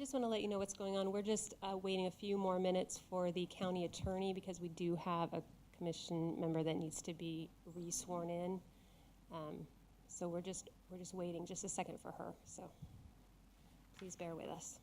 just want to let you know what's going on. We're just waiting a few more minutes for the county attorney because we do have a commission member that needs to be re-sworn in. So we're just waiting just a second for her. So please bear with us.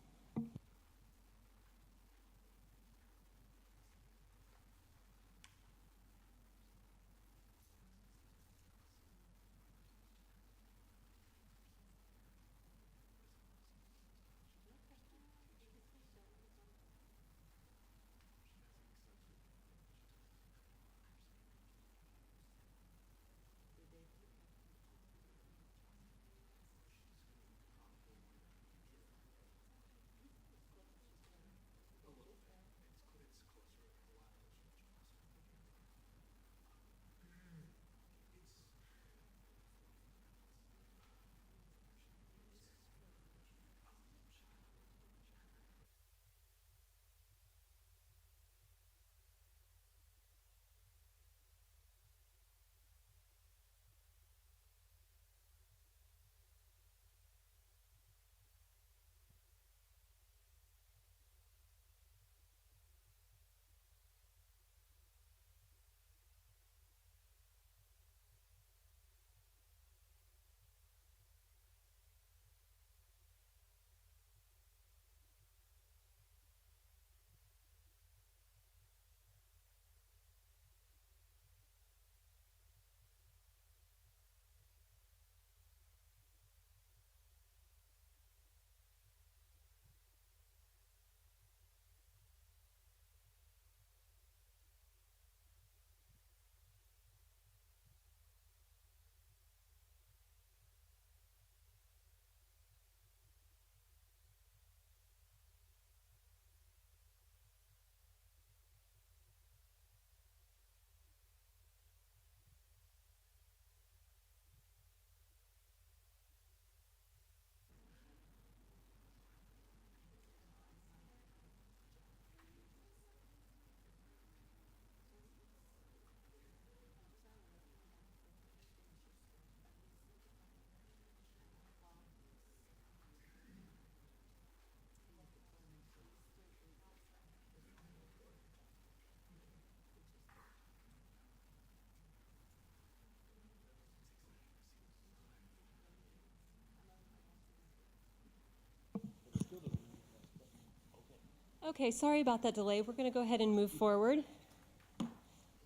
Okay, sorry about that delay. We're going to go ahead and move forward.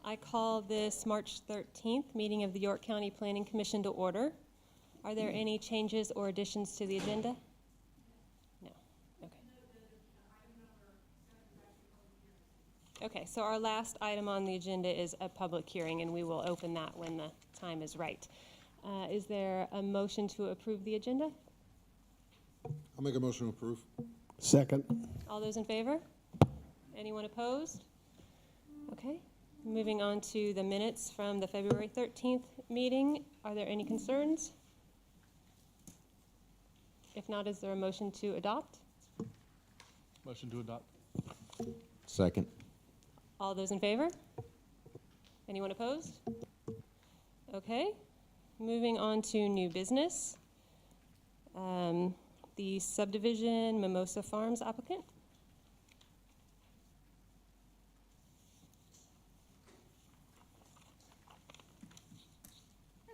I call this March 13th meeting of the York County Planning Commission to order. Are there any changes or additions to the agenda? No. Okay. Okay, so our last item on the agenda is a public hearing, and we will open that when the time is right. Is there a motion to approve the agenda? I'll make a motion to approve. Second. All those in favor? Anyone opposed? Okay. Moving on to the minutes from the February 13th meeting. Are there any concerns? If not, is there a motion to adopt? Motion to adopt. Second. All those in favor? Anyone opposed? Okay. Moving on to new business. The subdivision Mimosa Farms applicant.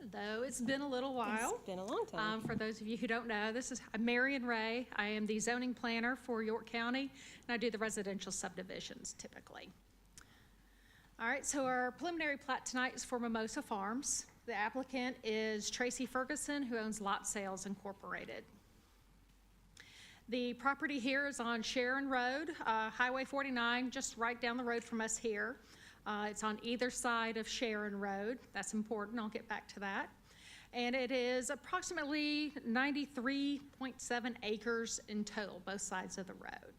Hello, it's been a little while. It's been a long time. For those of you who don't know, this is Marion Ray. I am the zoning planner for York County, and I do the residential subdivisions typically. All right, so our preliminary plat tonight is for Mimosa Farms. The applicant is Tracy Ferguson, who owns Lot Sales Incorporated. The property here is on Sharon Road, Highway 49, just right down the road from us here. It's on either side of Sharon Road. That's important. I'll get back to that. And it is approximately 93.7 acres in total, both sides of the road.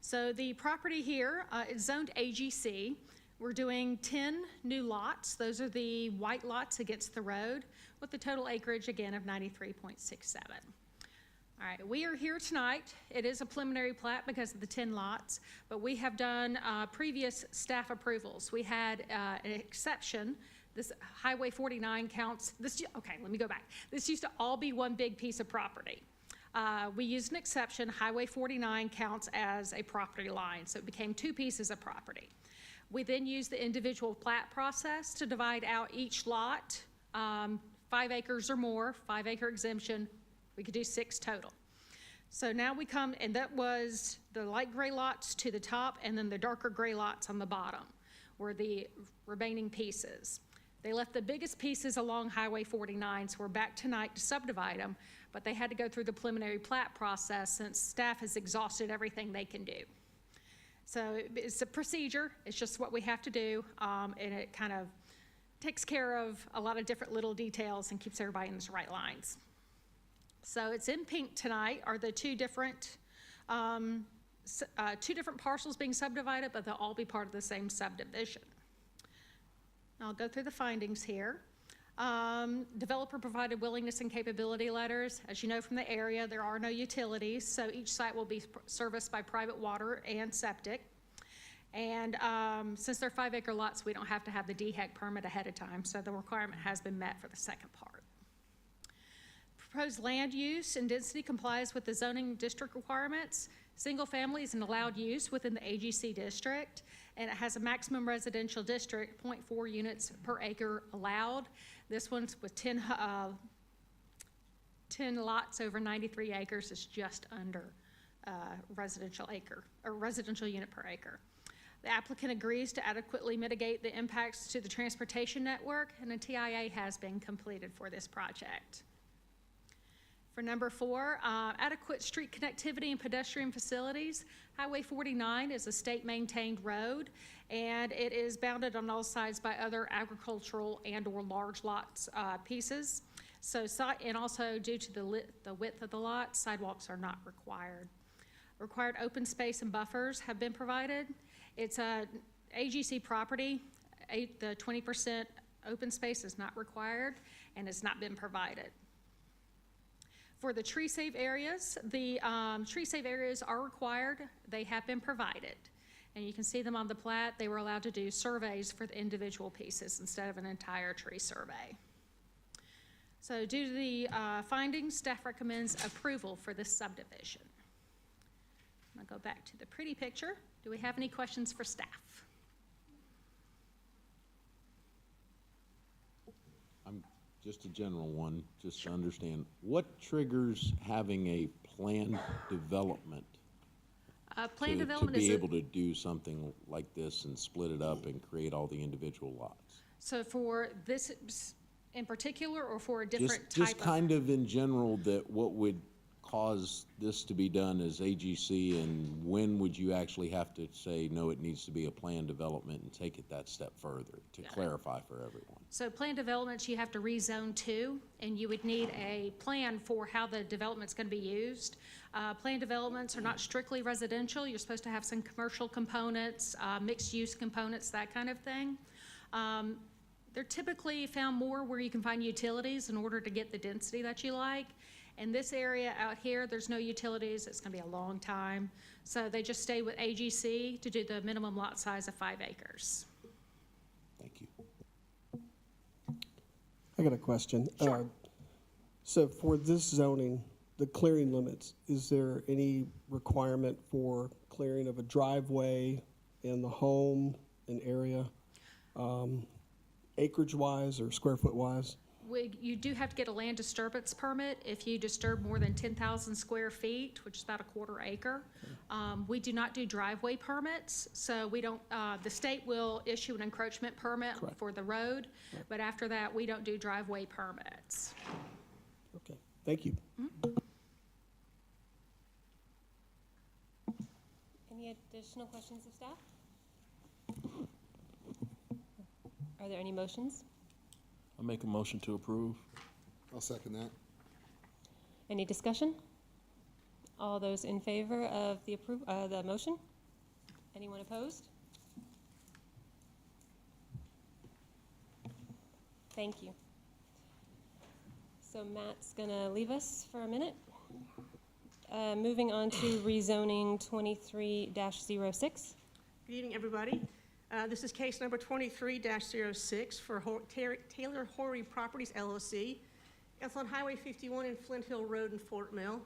So the property here is zoned AGC. We're doing 10 new lots. Those are the white lots against the road with the total acreage, again, of 93.67. All right, we are here tonight. It is a preliminary plat because of the 10 lots, but we have done previous staff approvals. We had an exception. This Highway 49 counts, okay, let me go back. This used to all be one big piece of property. We used an exception. Highway 49 counts as a property line, so it became two pieces of property. We then used the individual plat process to divide out each lot, 5 acres or more, 5-acre exemption. We could do 6 total. So now we come, and that was the light gray lots to the top, and then the darker gray lots on the bottom were the remaining pieces. They left the biggest pieces along Highway 49, so we're back tonight to subdivide them, but they had to go through the preliminary plat process since staff has exhausted everything they can do. So it's a procedure, it's just what we have to do, and it kind of takes care of a lot of different little details and keeps everybody in the right lines. So it's in pink tonight are the two different parcels being subdivided, but they'll all be part of the same subdivision. I'll go through the findings here. Developer provided willingness and capability letters. As you know from the area, there are no utilities, so each site will be serviced by private water and septic. And since they're 5-acre lots, we don't have to have the DHEC permit ahead of time, so the requirement has been met for the second part. Proposed land use and density complies with the zoning district requirements. Single family is an allowed use within the AGC district, and it has a maximum residential district, 0.4 units per acre allowed. This one's with 10 lots over 93 acres is just under residential unit per acre. The applicant agrees to adequately mitigate the impacts to the transportation network, and a TIA has been completed for this project. For number 4, adequate street connectivity and pedestrian facilities. Highway 49 is a state-maintained road, and it is bounded on all sides by other agricultural and/or large lots pieces. So, and also due to the width of the lot, sidewalks are not required. Required open space and buffers have been provided. It's a AGC property. The 20% open space is not required, and it's not been provided. For the tree save areas, the tree save areas are required. They have been provided. And you can see them on the plat. They were allowed to do surveys for the individual pieces instead of an entire tree survey. So due to the findings, staff recommends approval for this subdivision. I'll go back to the pretty picture. Do we have any questions for staff? Just a general one, just to understand, what triggers having a planned development Planned to development be is able to do something like this and split it up and create all the individual lots? so for this in particular, or for a different Just type of? kind of in general, that what would cause this to be done as AGC, and when would you actually have to say, no, it needs to be a planned development and take it that step further to clarify for everyone? So planned developments, you have to rezone to, and you would need a plan for how the development's gonna be used. Planned developments are not strictly residential. You're supposed to have some commercial components, mixed-use components, that kind of thing. They're typically found more where you can find utilities in order to get the density that you like. In this area out here, there's no utilities. It's gonna be a long time. So they just stay with AGC to do the minimum lot size of 5 acres. Thank you. I got a question. Sure. So for this zoning, the clearing limits, is there any requirement for clearing of a driveway in the home, an area, acreage-wise or square foot-wise? You do have to get a land disturbance permit if you disturb more than 10,000 square feet, which is about a quarter acre. We do not do driveway permits, so we don't, the state will issue an encroachment permit Correct. for the road, but after that, we don't do driveway permits. Okay, thank you. Any additional questions of staff? Are there any motions? I'll make a motion to approve. I'll second that. Any discussion? All those in favor of the motion? Anyone opposed? Thank you. So Matt's gonna leave us for a minute. Moving on to rezoning 23-06. Good evening, everybody. This is case number 23-06 for Taylor Horry Properties LLC. It's on Highway 51 and Flint Hill Road in Fort Mill.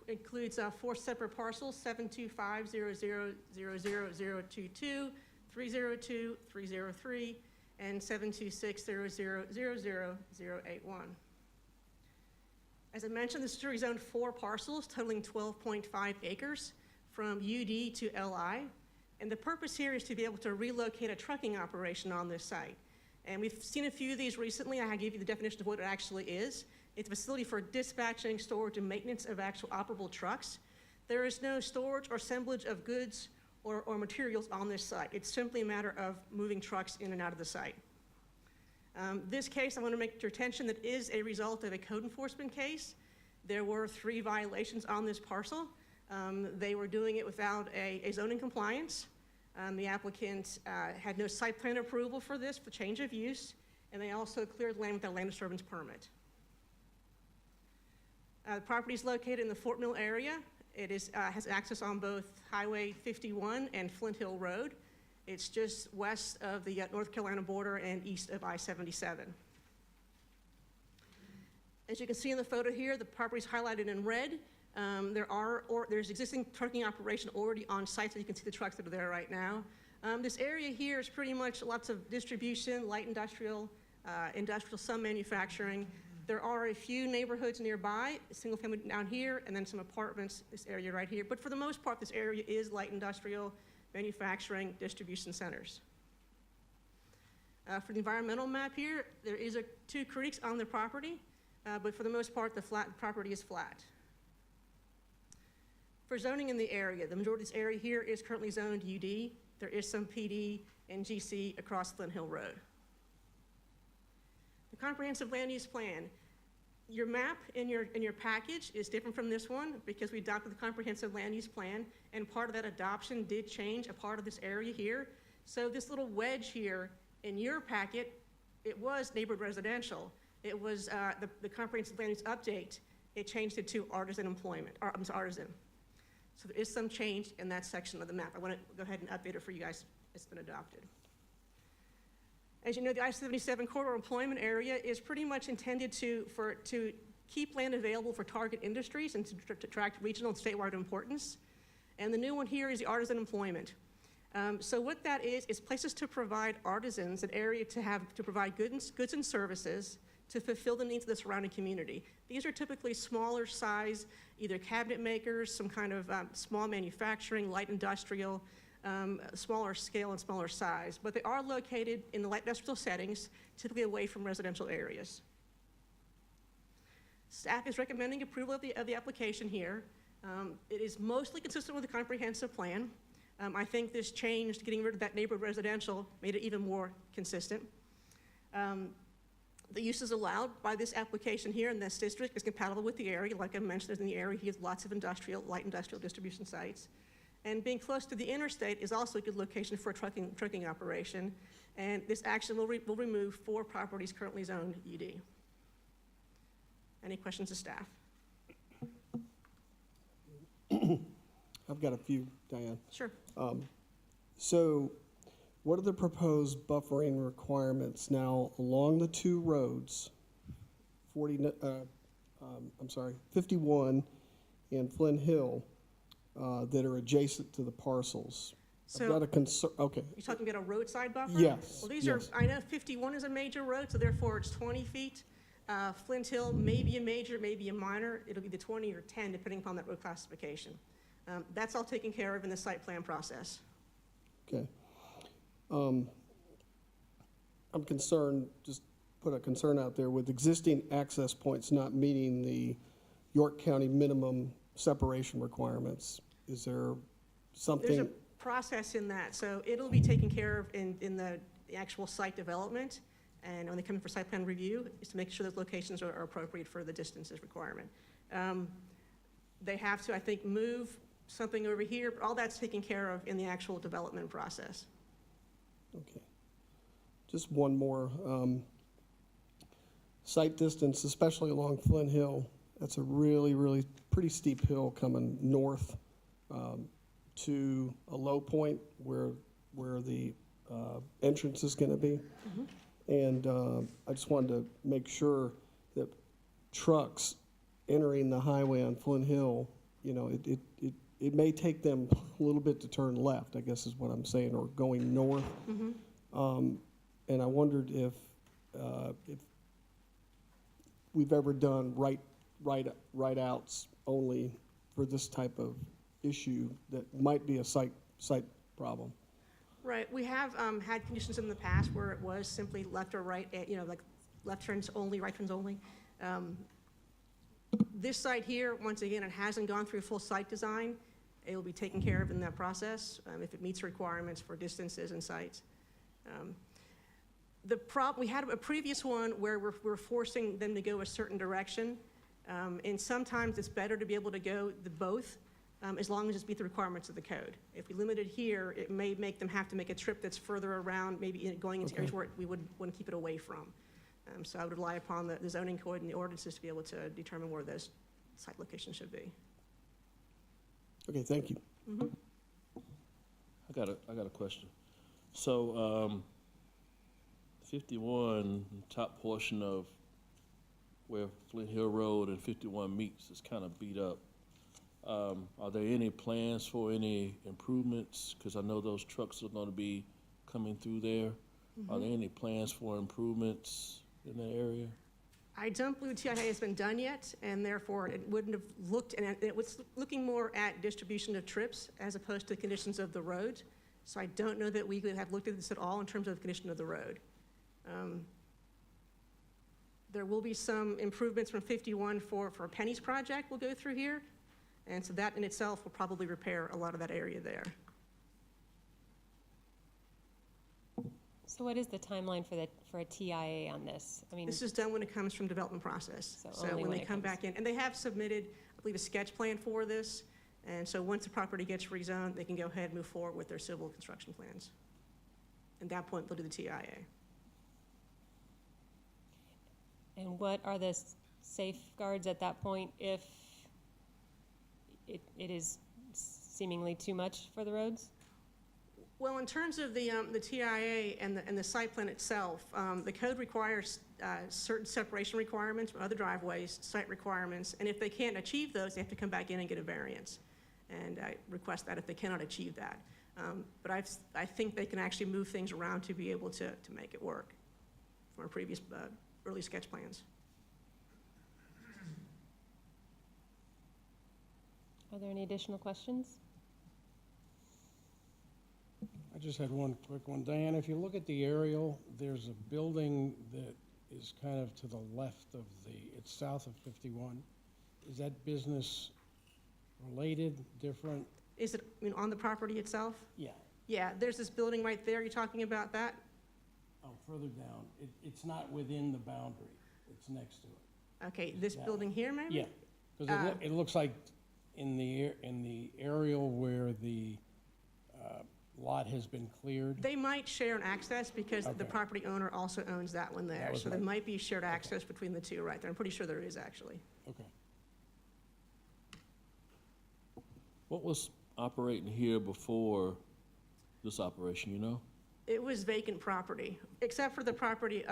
Includes 4 separate parcels, 72500000022, 302, 303, and 72600000081. As I mentioned, this is rezoned 4 parcels totaling 12.5 acres from UD to LI. And the purpose here is to be able to relocate a trucking operation on this site. And we've seen a few of these recently. I give you the definition of what it actually is. It's a facility for dispatching, storage, and maintenance of actual operable trucks. There is no storage or assemblage of goods or materials on this site. It's simply a matter of moving trucks in and out of the site. This case, I want to make your attention that is a result of a code enforcement case. There were 3 violations on this parcel. They were doing it without a zoning compliance. The applicant had no site plan approval for this, for change of use, and they also cleared land without a land disturbance permit. The property is located in the Fort Mill area. It has access on both Highway 51 and Flint Hill Road. It's just west of the North Carolina border and east of I-77. As you can see in the photo here, the property is highlighted in red. There's existing trucking operation already on site, so you can see the trucks that are there right now. This area here is pretty much lots of distribution, light industrial, some manufacturing. There are a few neighborhoods nearby, a single family down here, and then some apartments, this area right here. But for the most part, this area is light industrial, manufacturing, distribution centers. For the environmental map here, there is 2 creeks on the property, but for the most part, the property is flat. For zoning in the area, the majority of this area here is currently zoned UD. There is some PD and GC across Flint Hill Road. The comprehensive land use plan. Your map in your package is different from this one because we adopted the comprehensive land use plan, and part of that adoption did change a part of this area here. So this little wedge here in your packet, it was neighborhood residential. It was the comprehensive land use update. It changed it to artisan employment, artisan. So there is some change in that section of the map. I want to go ahead and update it for you guys. It's been adopted. As you know, the I-77 corridor employment area is pretty much intended to keep land available for target industries and to attract regional and statewide importance. And the new one here is the artisan employment. So what that is places to provide artisans, an area to provide goods and services to fulfill the needs of the surrounding community. These are typically smaller size, either cabinet makers, some kind of small manufacturing, light industrial, smaller scale and smaller size, but they are located in the light industrial settings, typically away from residential areas. Staff is recommending approval of the application here. It is mostly consistent with the comprehensive plan. I think this change, getting rid of that neighborhood residential, made it even more consistent. The uses allowed by this application here in this district is compatible with the area. Like I mentioned, there's in the area, he has lots of light industrial distribution sites. And being close to the interstate is also a good location for a trucking operation. And this action will remove 4 properties currently zoned UD. Any questions of staff? I've got a few, Diane. Sure. So what are the proposed buffering requirements now along the 2 roads, 51 and Flint Hill, that are adjacent to the parcels? So I've got a concern, okay. you're talking about a roadside buffer? Yes, Well, these yes. are, I know 51 is a major road, so therefore it's 20 feet. Flint Hill may be a major, maybe a minor. It'll be the 20 or 10, depending upon that road classification. That's all taken care of in the site plan process. Okay. I'm concerned, just put a concern out there, with existing access points not meeting the York County minimum separation requirements. Is there There's a something? process in that, so it'll be taken care of in the actual site development, and when they come in for site plan review, is to make sure those locations are appropriate for the distances requirement. They have to, I think, move something over here, but all that's taken care of in the actual development process. Okay. Just one more. Site distance, especially along Flint Hill, that's a really, really pretty steep hill coming north to a low point where the entrance is going to be. And I just wanted to make sure that trucks entering the highway on Flint Hill, you know, it may take them a little bit to turn left, I guess is what I'm saying, or going north. And I wondered if we've ever done right outs only for this type of issue that might be a site problem. Right, we have had conditions in the past where it was simply left or right, you know, like left turns only, right turns only. This site here, once again, it hasn't gone through full site design. It will be taken care of in that process if it meets requirements for distances and sites. We had a previous one where we're forcing them to go a certain direction, and sometimes it's better to be able to go both, as long as it's meet the requirements of the code. If we limit it here, it may make them have to make a trip that's further around, maybe going into areas where we would want to keep it away from. So I would rely upon the zoning code and the ordinances to be able to determine where those site locations should be. Okay, thank you. I got a question. So, 51, top portion of where Flint Hill Road and 51 meets is kind of beat up. Are there any plans for any improvements? Because I know those trucks are going to be coming through there. Are there any plans for improvements in that area? I don't believe TIA has been done yet, and therefore it wouldn't have looked, and it was looking more at distribution of trips as opposed to conditions of the road. So I don't know that we would have looked at this at all in terms of the condition of the road. There will be some improvements from 51 for a Penny's project will go through here, and so that in itself will probably repair a lot of that area there. So what is the timeline for a TIA on this? I mean, This is done when it comes from development process. So only when when they it come comes- back in, and they have submitted, I believe, a sketch plan for this. And so once the property gets rezoned, they can go ahead and move forward with their civil construction plans. At that point, they'll do the TIA. and what are the safeguards at that point if it is seemingly too much for the roads? Well, in terms of the TIA and the site plan itself, the code requires certain separation requirements from other driveways, site requirements, and if they can't achieve those, they have to come back in and get a variance. And I request that if they cannot achieve that. But I think they can actually move things around to be able to make it work from our previous early sketch plans. Are there any additional questions? I just had one quick one. Diane, if you look at the aerial, there's a building that is kind of to the left of it's south of 51. Is that business related, different? Is it, on the property itself? Yeah. Yeah, there's this building right there. You're talking about that? Oh, further down. It's not within the boundary. It's next to it. Okay, this That building here, maybe? Yeah, because it looks like in the aerial where the lot has been cleared. They might share an access because the Okay. property owner also owns that one there. That was So there my- might be shared access between the two right there. I'm pretty sure there is, actually. Okay. What was operating here before this operation, you know? It was vacant property, except for the property,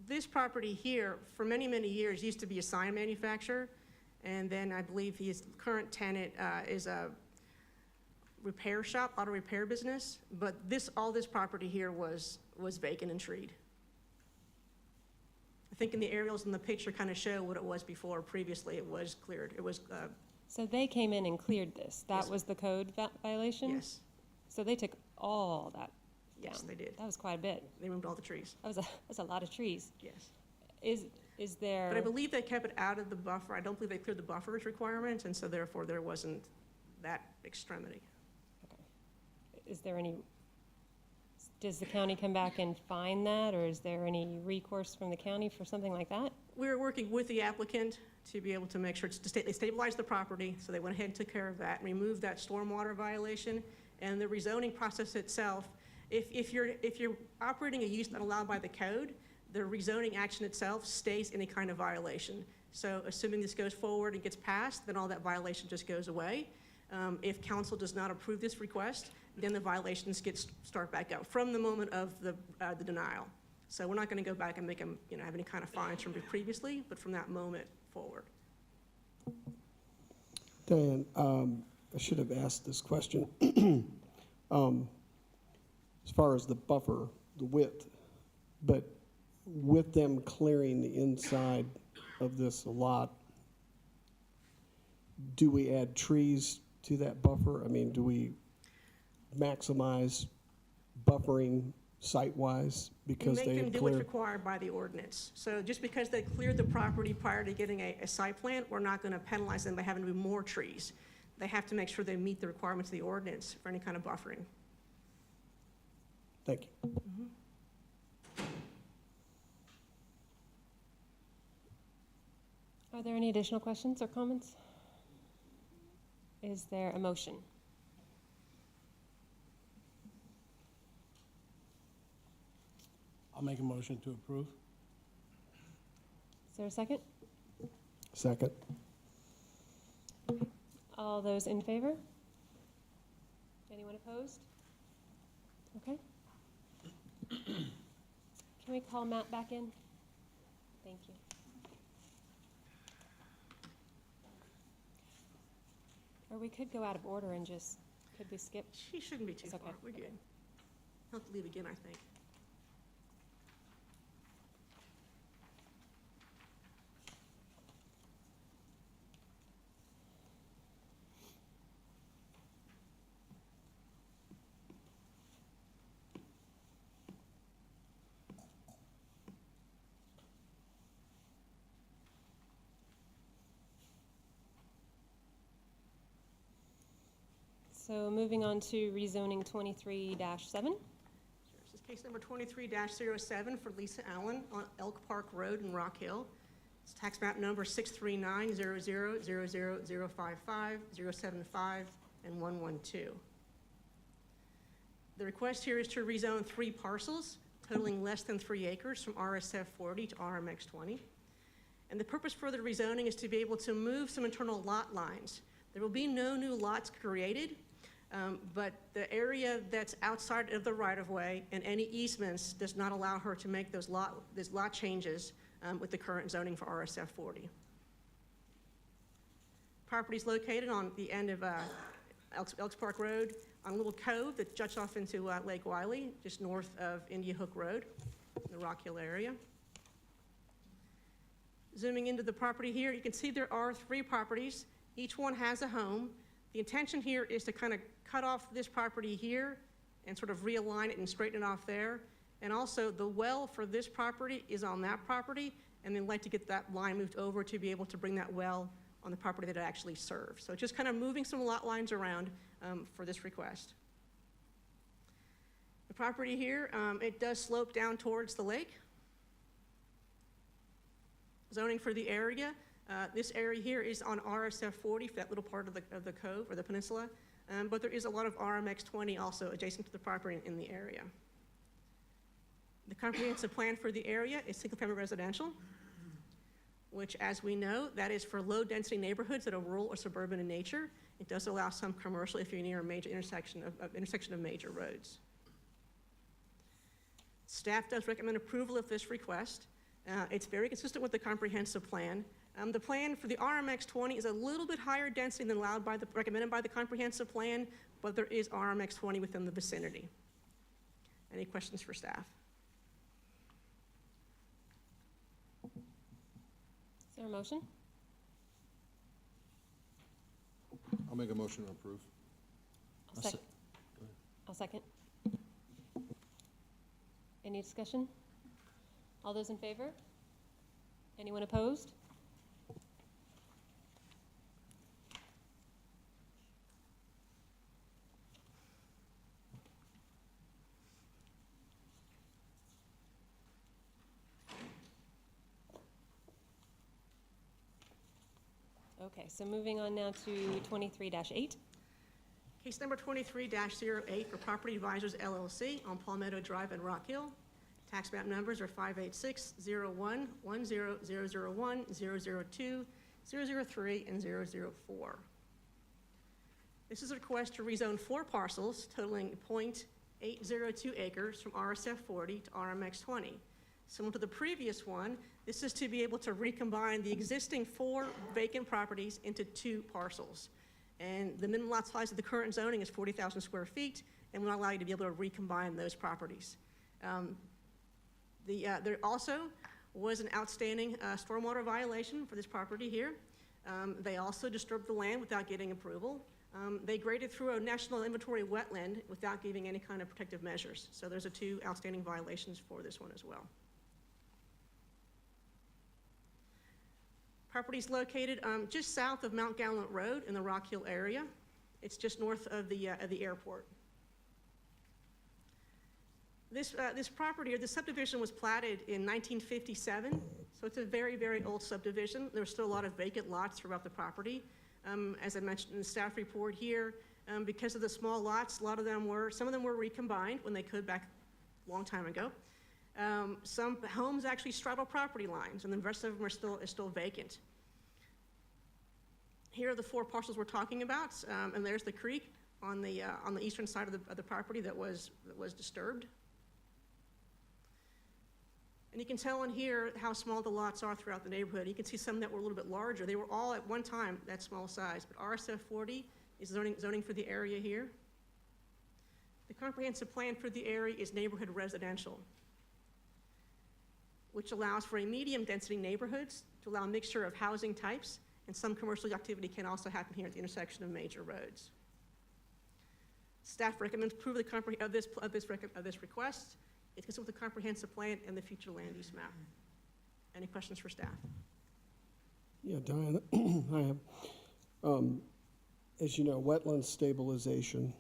this property here, for many, many years, used to be a sign manufacturer. And then I believe his current tenant is a repair shop, auto repair business. But all this property here was vacant and treed. I think in the aerials in the picture kind of show what it was before. Previously, it was cleared. It was, So they came in and cleared this. That Yes. was the code violation? yes, So they took all that yes, down. they did. That was quite a bit. They removed all the trees, That's a lot of trees. yes. Is there? But I believe they kept it out of the buffer. I don't believe they cleared the buffer's requirements, and so therefore there wasn't that extremity. Is there any, does the county come back and find that, or is there any recourse from the county for something like that? We're working with the applicant to be able to make sure they stabilized the property, so they went ahead and took care of that, removed that stormwater violation, and the rezoning process itself. If you're operating a use not allowed by the code, the rezoning action itself stays any kind of violation. So assuming this goes forward and gets passed, then all that violation just goes away. If council does not approve this request, then the violations start back up from the moment of the denial. So we're not going to go back and make them, have any kind of fines from previously, but from that moment forward. Diane, I should have asked this question. As far as the buffer, the width, but with them clearing the inside of this lot, do we add trees to that buffer? I mean, do we maximize buffering site-wise because Make they them have do what's cleared? required by the ordinance. So just because they cleared the property prior to getting a site plan, we're not gonna penalize them by having to do more trees. They have to make sure they meet the requirements of the ordinance for any kind of buffering. Thank you. Are there any additional questions or comments? Is there a motion? I'll make a motion to approve. Is there a second? Second. All those in favor? Anyone opposed? Okay. Can we call Matt back in? Thank you. Or we could go out of order and just, could we skip? She shouldn't be too It's far, okay. we're good. He'll have to leave again, I think. So moving on to rezoning 23-7. This is case number 23-07 for Lisa Allen on Elk Park Road in Rock Hill. It's tax map number 639-00-0055075, and 112. The request here is to rezone 3 parcels totaling less than 3 acres from RSF 40 to RMX 20. And the purpose for the rezoning is to be able to move some internal lot lines. There will be no new lots created, but the area that's outside of the right-of-way and any easements does not allow her to make those lot changes with the current zoning for RSF 40. Property is located on the end of Elks Park Road on a little cove that juts off into Lake Wiley, just north of India Hook Road, in the Rock Hill area. Zooming into the property here, you can see there are 3 properties. Each one has a home. The intention here is to kind of cut off this property here and sort of realign it and straighten it off there. And also, the well for this property is on that property, and they'd like to get that line moved over to be able to bring that well on the property that it actually serves. So just kind of moving some lot lines around for this request. The property here, it does slope down towards the lake. Zoning for the area. This area here is on RSF 40 for that little part of the cove or the peninsula, but there is a lot of RMX 20 also adjacent to the property in the area. The comprehensive plan for the area is single-family residential, which, as we know, that is for low-density neighborhoods that are rural or suburban in nature. It does allow some commercial if you're near a major intersection of major roads. Staff does recommend approval of this request. It's very consistent with the comprehensive plan. The plan for the RMX 20 is a little bit higher density than recommended by the comprehensive plan, but there is RMX 20 within the vicinity. Any questions for staff? Is there a motion? I'll make a motion to approve. I'll second. Any discussion? All those in favor? Anyone opposed? Okay, so moving on now to 23-8. Case number 23-08 for Property Advisors LLC on Palmetto Drive in Rock Hill. Tax map numbers are 586-01, 10001, 002, 003, and 004. This is a request to rezone 4 parcels totaling .802 acres from RSF 40 to RMX 20. Similar to the previous one, this is to be able to recombine the existing 4 vacant properties into 2 parcels. And the minimum lot size of the current zoning is 40,000 square feet, and will allow you to be able to recombine those properties. There also was an outstanding stormwater violation for this property here. They also disturbed the land without getting approval. They graded through a national inventory wetland without giving any kind of protective measures. So there's 2 outstanding violations for this one as well. Property is located just south of Mount Gallant Road in the Rock Hill area. It's just north of the airport. This property, or the subdivision, was platted in 1957, so it's a very, very old subdivision. There's still a lot of vacant lots throughout the property. As I mentioned in the staff report here, because of the small lots, some of them were recombined when they could back a long time ago. Some homes actually straddle property lines, and the rest of them are still vacant. Here are the 4 parcels we're talking about, and there's the creek on the eastern side of the property that was disturbed. And you can tell in here how small the lots are throughout the neighborhood. You can see some that were a little bit larger. They were all at one time that small size, but RSF 40 is zoning for the area here. The comprehensive plan for the area is neighborhood residential, which allows for a medium density neighborhoods to allow a mixture of housing types, and some commercial activity can also happen here at the intersection of major roads. Staff recommends approval of this request. It's consistent with the comprehensive plan and the future land use map. Any questions for staff? Yeah, Diane, I have, as you know, wetland stabilization,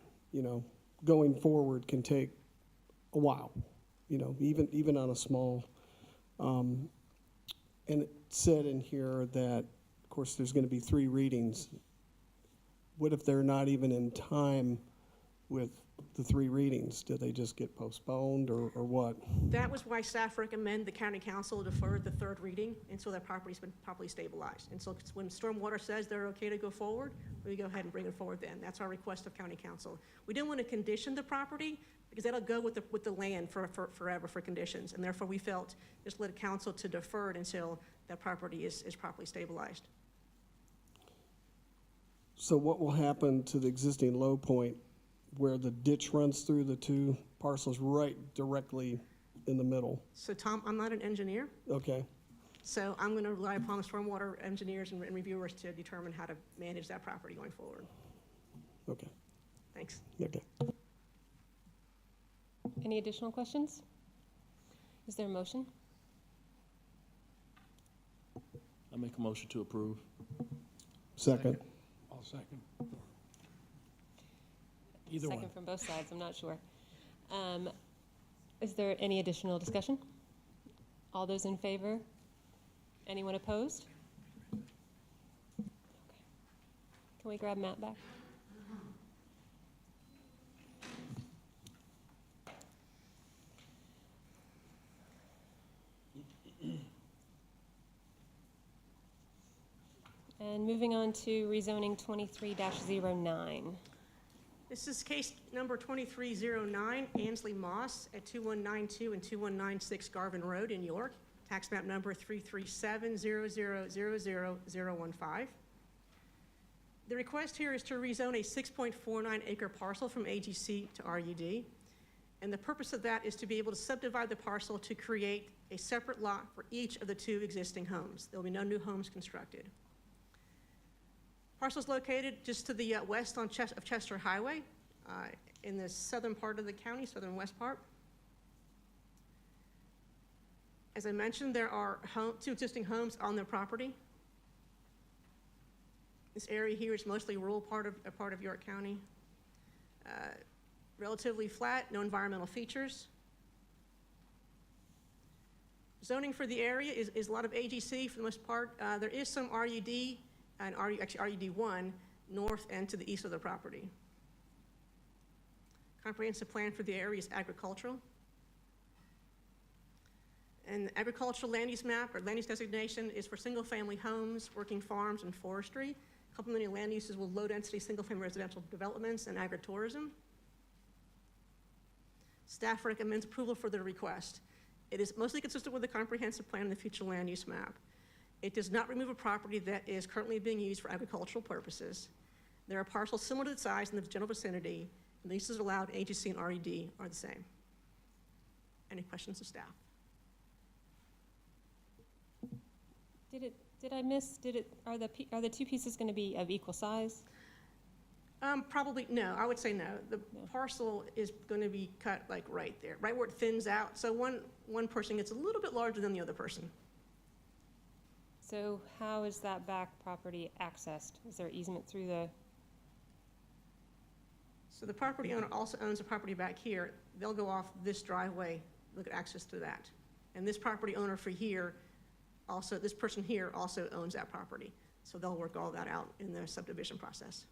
going forward can take a while, even on a small, and it said in here that, of course, there's gonna be 3 readings. What if they're not even in time with the 3 readings? Do they just get postponed or what? That was why staff recommend the county council defer the 3rd reading until that property's been properly stabilized. And so when stormwater says they're okay to go forward, we go ahead and bring it forward then. That's our request of county council. We didn't want to condition the property because that'll go with the land for forever for conditions. And therefore we felt just let council to defer it until that property is properly stabilized. So what will happen to the existing low point where the ditch runs through the 2 parcels right directly in the middle? So Tom, I'm not an engineer, Okay, so I'm going to rely upon the stormwater engineers and reviewers to determine how to manage that property going forward. okay, Thanks. okay. Any additional questions? Is there a motion? I make a motion to approve. Second. I'll second. Either one. Second from both sides, I'm not sure. Is there any additional discussion? All those in favor? Anyone opposed? Okay. Can we grab Matt back? And moving on to rezoning 23-09. This is case number 2309, Ansley Moss at 2192 and 2196 Garvin Road in York, tax map number 33700000015. The request here is to rezone a 6.49 acre parcel from AGC to RUD. And the purpose of that is to be able to subdivide the parcel to create a separate lot for each of the 2 existing homes. There will be no new homes constructed. Parcel is located just to the west of Chester Highway in the southern part of the county, southern west part. As I mentioned, there are 2 existing homes on the property. This area here is mostly rural part of York County. Relatively flat, no environmental features. Zoning for the area is a lot of AGC for the most part. There is some RUD and actually RUD1 north and to the east of the property. Comprehensive plan for the area is agricultural. And the agricultural land use map or land use designation is for single-family homes, working farms, and forestry. Complementing land uses with low-density single-family residential developments and agritourism. Staff recommends approval for the request. It is mostly consistent with the comprehensive plan and the future land use map. It does not remove a property that is currently being used for agricultural purposes. There are parcels similar to the size in the general vicinity, and the uses allowed in AGC and RED are the same. Any questions of staff? Are the two pieces gonna be of equal size? Probably, no, I would say no. The parcel is gonna be cut like right there, right where it thins out. So one person gets a little bit larger than the other person. So how is that back property accessed? Is there easement through the, So the property owner also owns a property back here. They'll go off this driveway, look at access to that. And this property owner for here, also, this person here also owns that property. So they'll work all that out in the subdivision process.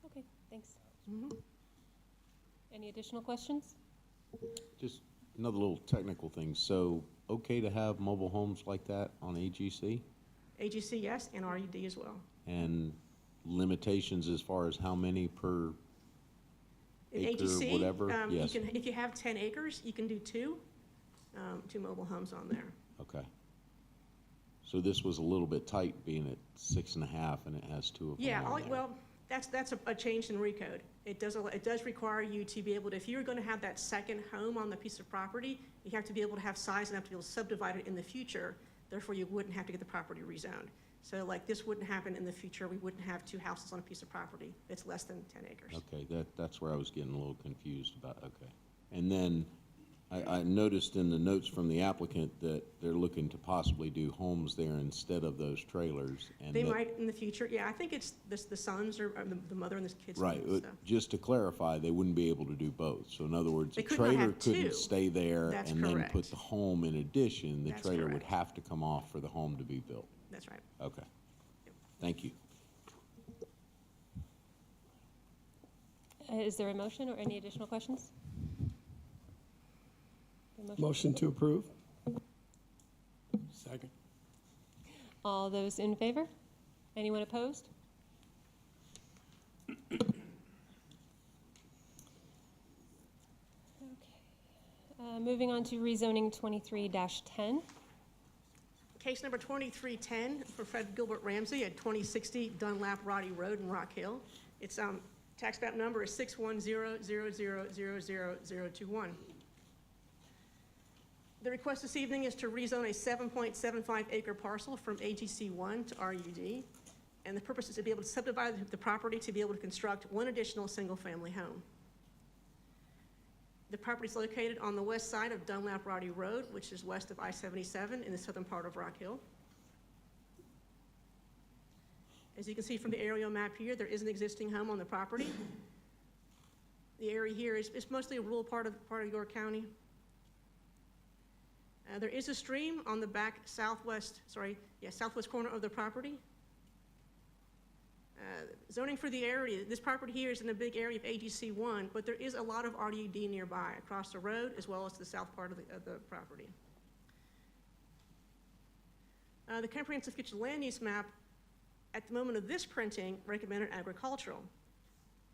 okay, thanks. Mhm. Any additional questions? Just another little technical thing. So, okay to have mobile homes like that on AGC? AGC, yes, and RUD as well. And limitations as far as how many per In acre, AGC, whatever? you Yes. can, if you have 10 acres, you can do two mobile homes on there. Okay. So this was a little bit tight, being at 6.5, and it has two of them Yeah, on there. well, that's a change in recode. It does require you to be able to, if you're gonna have that second home on the piece of property, you have to be able to have size enough to be able to subdivide it in the future, therefore you wouldn't have to get the property rezoned. So like, this wouldn't happen in the future, we wouldn't have two houses on a piece of property that's less than 10 acres. Okay, that's where I was getting a little confused about, okay. And then I noticed in the notes from the applicant that they're looking to possibly do homes there instead of those trailers. And They that- might in the future, yeah, I think it's the sons or the mother and the kids. Right, so. just to clarify, they wouldn't be able to do both. So in other words, They the could not trailer have two. couldn't stay there That's and then put correct. the home in addition. The That's trailer would correct. have to come off for the home to be built. That's right. Okay, thank you. Is there a motion or any additional questions? A motion? Motion to approve? Second. All those in favor? Anyone opposed? Okay. Moving on to rezoning 23-10. Case number 2310 for Fred Gilbert Ramsey at 2060 Dunlap Roddy Road in Rock Hill. Its tax map number is 61000000021. The request this evening is to rezone a 7.75 acre parcel from AGC 1 to RUD. And the purpose is to be able to subdivide the property to be able to construct one additional single-family home. The property is located on the west side of Dunlap Roddy Road, which is west of I-77 in the southern part of Rock Hill. As you can see from the aerial map here, there is an existing home on the property. The area here is mostly a rural part of York County. There is a stream on the back southwest corner of the property. Zoning for the area, this property here is in a big area of AGC 1, but there is a lot of RUD nearby across the road as well as the south part of the property. The comprehensive future land use map, at the moment of this printing, recommended agricultural.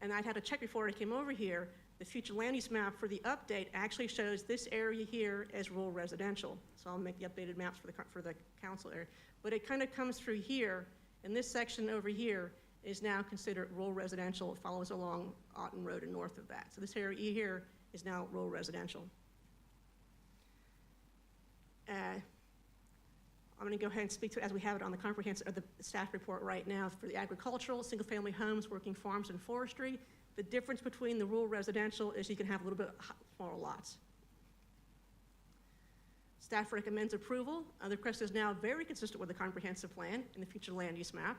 And I'd had to check before I came over here, the future land use map for the update actually shows this area here as rural residential. So I'll make the updated maps for the council area. But it kind of comes through here, and this section over here is now considered rural residential. It follows along Otten Road and north of that. So this area here is now rural residential. I'm gonna go ahead and speak to it as we have it on the comprehensive, the staff report right now for the agricultural, single-family homes, working farms and forestry. The difference between the rural residential is you can have a little bit smaller lots. Staff recommends approval. The request is now very consistent with the comprehensive plan and the future land use map.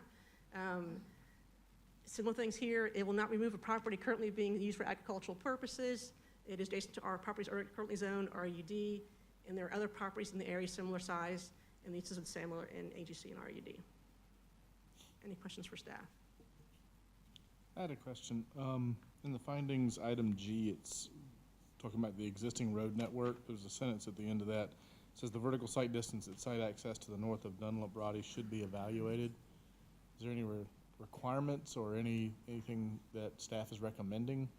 Similar things here, it will not remove a property currently being used for agricultural purposes. It is adjacent to our properties are currently zoned RUD, and there are other properties in the area similar size, and the uses are similar in AGC and RUD. Any questions for staff? I had a question. In the findings, item G, it's talking about the existing road network. There's a sentence at the end of that. It says the vertical site distance at site access to the north of Dunlap Roddy should be evaluated. Is there any requirements or anything that staff is recommending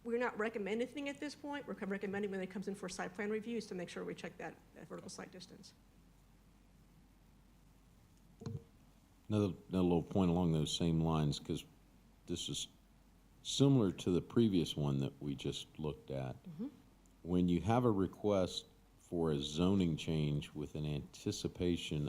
we're not recommending anything at this point. We're recommending when it comes in for site plan reviews to make sure we check that vertical site distance. Another little point along those same lines, because this is similar to the previous one that we just looked at. When you have a request for a zoning change with an anticipation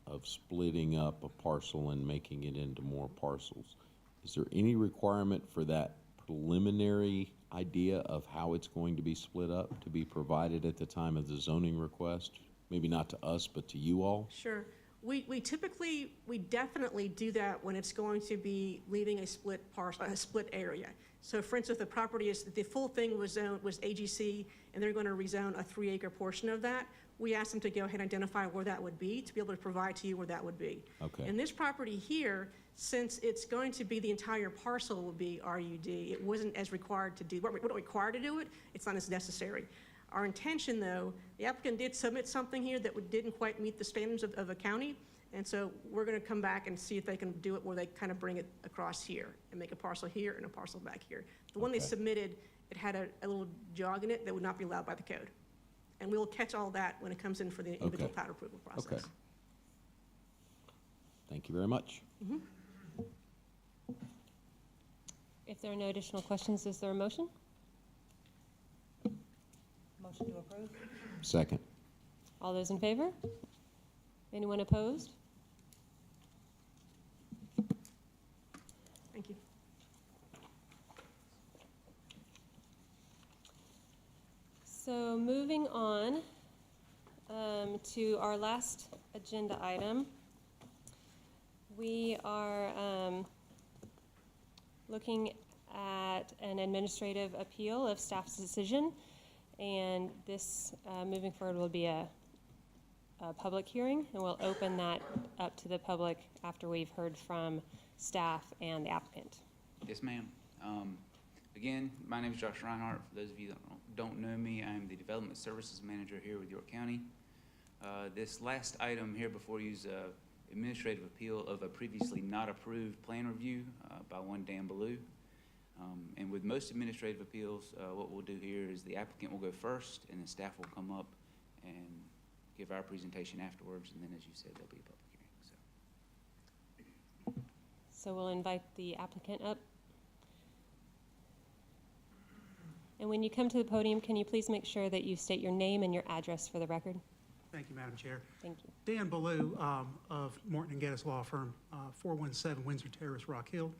of splitting up a parcel and making it into more parcels, is there any requirement for that preliminary idea of how it's going to be split up to be provided at the time of the zoning request? Maybe not to us, but to you all? Sure. We typically, we definitely do that when it's going to be leaving a split parcel, a split area. So for instance, the property is, the full thing was AGC, and they're going to rezone a 3-acre portion of that. We asked them to go ahead and identify where that would be, to be able to provide to you where that would be. Okay. And this property here, since it's going to be the entire parcel will be RUD, it wasn't as required to do, we're not required to do it, it's not as necessary. Our intention, though, the applicant did submit something here that didn't quite meet the standards of a county, and so we're going to come back and see if they can do it where they kind of bring it across here and make a parcel here and a parcel back here. The one they Okay. submitted, it had a little jog in it that would not be allowed by the code. And we will catch all that when it comes in for the individual Okay. plat approval process. Okay. Thank you very much. If there are no additional questions, is there a motion? Motion to approve? Second. All those in favor? Anyone opposed? Thank you. So moving on to our last agenda item, we are looking at an administrative appeal of staff's decision, and this, moving forward, will be a public hearing, and we'll open that up to the public after we've heard from staff and the applicant. Yes, ma'am. Again, my name is Josh Reinhardt. For those of you that don't know me, I am the Development Services Manager here with York County. This last item here before you is a administrative appeal of a previously not approved plan review by one Dan Ballou. And with most administrative appeals, what we'll do here is the applicant will go first, and then staff will come up and give our presentation afterwards, and then, as you said, there'll be a public hearing. So we'll invite the applicant up. And when you come to the podium, can you please make sure that you state your name and your address for the record? Thank you, Madam Chair. Thank you. Dan Ballou of Morton & Geddes Law Firm, 417 Windsor Terrace, Rock Hill.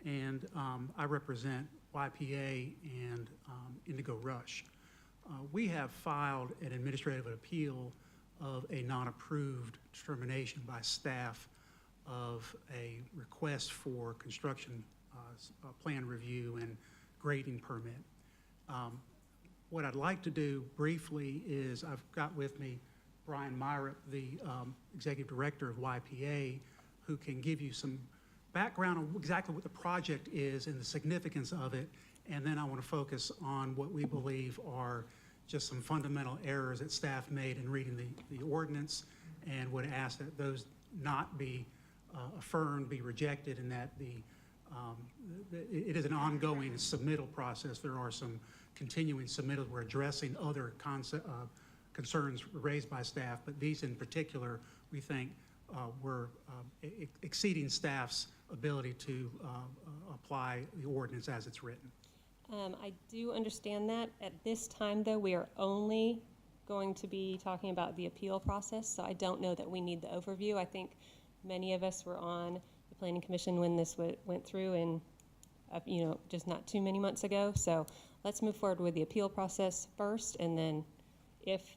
And I represent YPA and Indigo Rush. We have filed an administrative appeal of a non-approved determination by staff of a request for construction plan review and grading permit. What I'd like to do briefly is I've got with me Brian Myrup, the Executive Director of YPA, who can give you some background on exactly what the project is and the significance of it, and then I want to focus on what we believe are just some fundamental errors that staff made in reading the ordinance, and would ask that those not be affirmed, be rejected, and that it is an ongoing submittal process. There are some continuing submittals. We're addressing other concerns raised by staff, but these in particular, we think were exceeding staff's ability to apply the ordinance as it's written. I do understand that. At this time, though, we are only going to be talking about the appeal process, so I don't know that we need the overview. I think many of us were on the Planning Commission when this went through, and just not too many months ago. So let's move forward with the appeal process first, and then if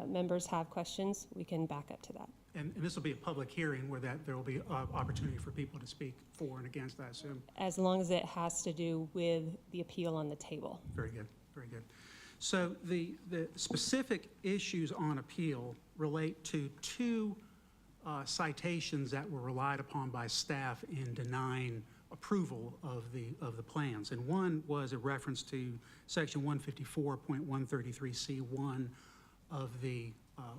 members have questions, we can back up to that. And this will be a public hearing where there will be opportunity for people to speak for and against, I assume. As long as it has to do with the appeal on the table. Very good, very good. So the specific issues on appeal relate to two citations that were relied upon by staff in denying approval of the plans. And one was a reference to section 154.133C1 of the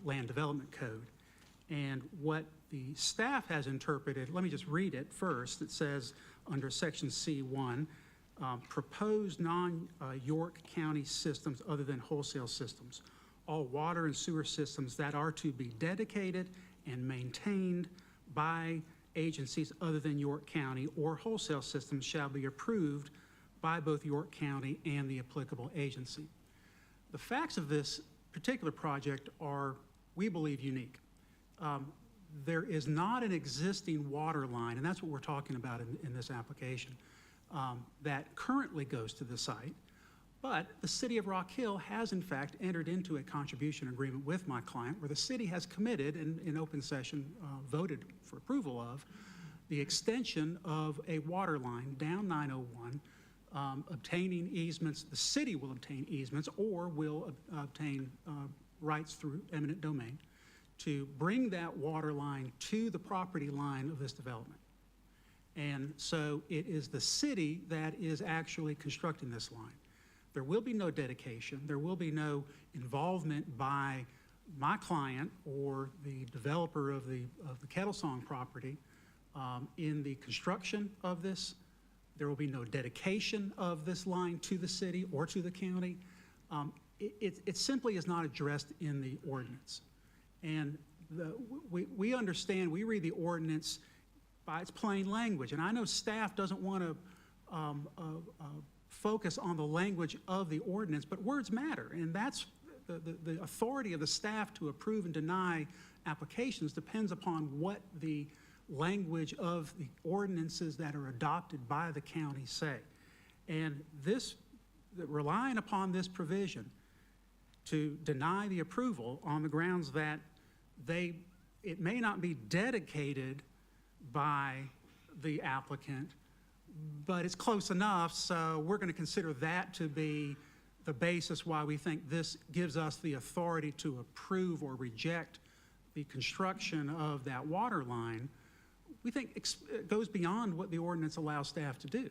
Land Development Code. And what the staff has interpreted, let me just read it first. It says under section C1, proposed non-York County systems other than wholesale systems. All water and sewer systems that are to be dedicated and maintained by agencies other than York County or wholesale systems shall be approved by both York County and the applicable agency. The facts of this particular project are, we believe, unique. There is not an existing water line, and that's what we're talking about in this application, that currently goes to the site. But the city of Rock Hill has in fact entered into a contribution agreement with my client where the city has committed and in open session voted for approval of the extension of a water line down 901, obtaining easements. The city will obtain easements or will obtain rights through eminent domain to bring that water line to the property line of this development. And so it is the city that is actually constructing this line. There will be no dedication. There will be no involvement by my client or the developer of the Kettlesong property in the construction of this. There will be no dedication of this line to the city or to the county. It simply is not addressed in the ordinance. And we understand, we read the ordinance by its plain language. And I know staff doesn't want to focus on the language of the ordinance, but words matter. And that's the authority of the staff to approve and deny applications depends upon what the language of the ordinances that are adopted by the county say. And relying upon this provision to deny the approval on the grounds that it may not be dedicated by the applicant, but it's close enough, so we're going to consider that to be the basis why we think this gives us the authority to approve or reject the construction of that water line. We think it goes beyond what the ordinance allows staff to do.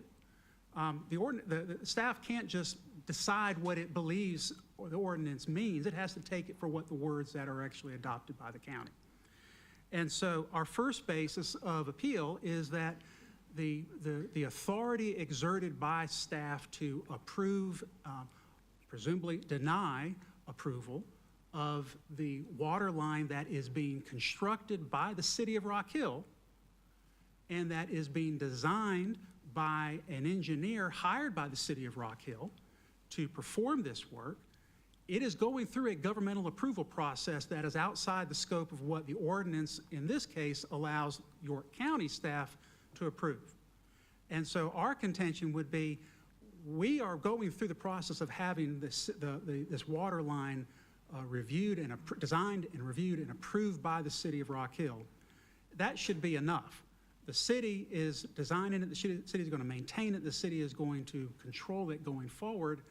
The staff can't just decide what it believes or the ordinance means. It has to take it for what the words that are actually adopted by the county. And so our first basis of appeal is that the authority exerted by staff to approve, presumably deny approval of the water line that is being constructed by the city of Rock Hill and that is being designed by an engineer hired by the city of Rock Hill to perform this work, it is going through a governmental approval process that is outside the scope of what the ordinance, in this case, allows York County staff to approve. And so our contention would be, we are going through the process of having this water line reviewed and designed and reviewed and approved by the city of Rock Hill. That should be enough. The city is designing it, the city is going to maintain it, the city is going to control it going forward.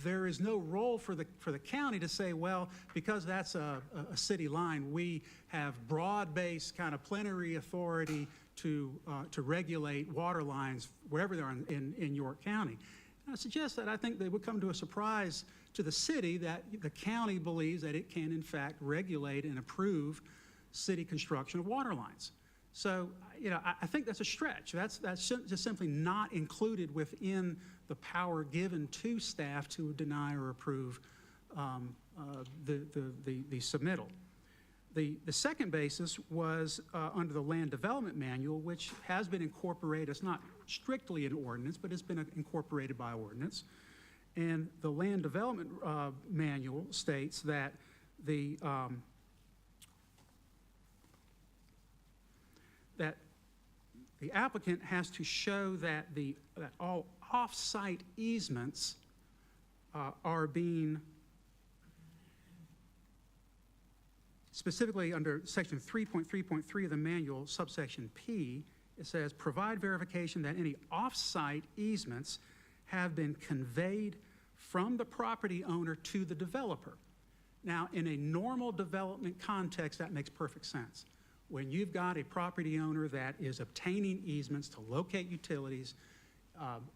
There is no role for the county to say, well, because that's a city line, we have broad-based kind of plenary authority to regulate water lines wherever they are in York County. And I suggest that I think they would come to a surprise to the city that the county believes that it can, in fact, regulate and approve city construction of water lines. So, I think that's a stretch. That's just simply not included within the power given to staff to deny or approve the submittal. The second basis was under the Land Development Manual, which has been incorporated. It's not strictly an ordinance, but it's been incorporated by ordinance. And the Land Development Manual states that the applicant has to show that all off-site easements are being, specifically under section 3.3.3 of the manual, subsection P, it says, provide verification that any off-site easements have been conveyed from the property owner to the developer. Now, in a normal development context, that makes perfect sense. When you've got a property owner that is obtaining easements to locate utilities,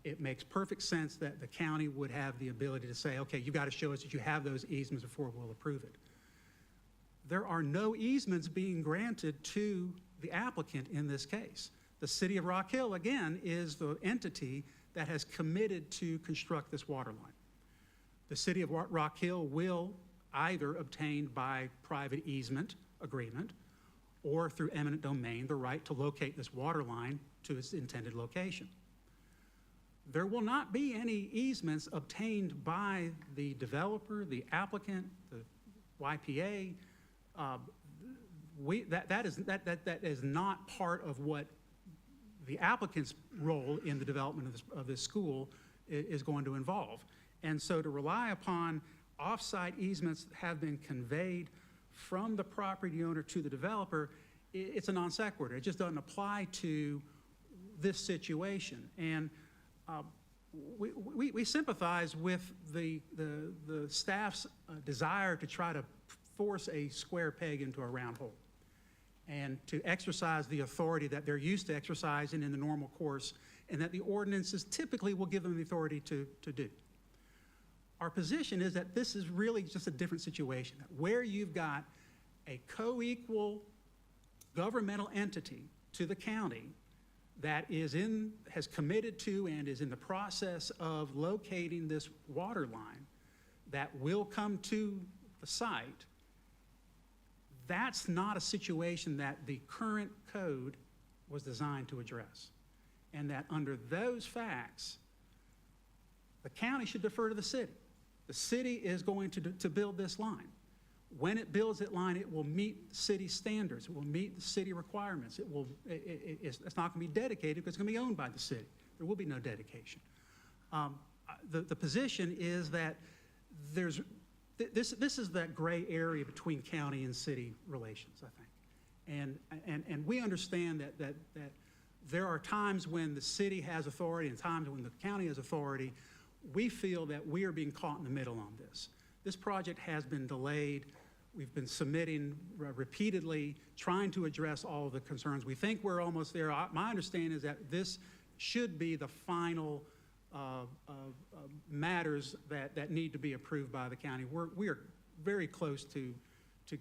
it makes perfect sense that the county would have the ability to say, okay, you've got to show us that you have those easements before we'll approve it. There are no easements being granted to the applicant in this case. The city of Rock Hill, again, is the entity that has committed to construct this water line. The city of Rock Hill will either obtain by private easement agreement or through eminent domain the right to locate this water line to its intended location. There will not be any easements obtained by the developer, the applicant, the YPA. That is not part of what the applicant's role in the development of this school is going to involve. And so to rely upon off-site easements that have been conveyed from the property owner to the developer, it's a non sequitur. It just doesn't apply to this situation. And we sympathize with the staff's desire to try to force a square peg into a round hole and to exercise the authority that they're used to exercising in the normal course, and that the ordinances typically will give them the authority to do. Our position is that this is really just a different situation, that where you've got a co-equal governmental entity to the county that has committed to and is in the process of locating this water line that will come to the site, that's not a situation that the current code was designed to address. And that under those facts, the county should defer to the city. The city is going to build this line. When it builds that line, it will meet city standards. It will meet the city requirements. It's not going to be dedicated because it's going to be owned by the city. There will be no dedication. The position is that this is that gray area between county and city relations, I think. And we understand that there are times when the city has authority and times when the county has authority. We feel that we are being caught in the middle on this. This project has been delayed. We've been submitting repeatedly, trying to address all of the concerns. We think we're almost there. My understanding is that this should be the final matters that need to be approved by the county. We are very close to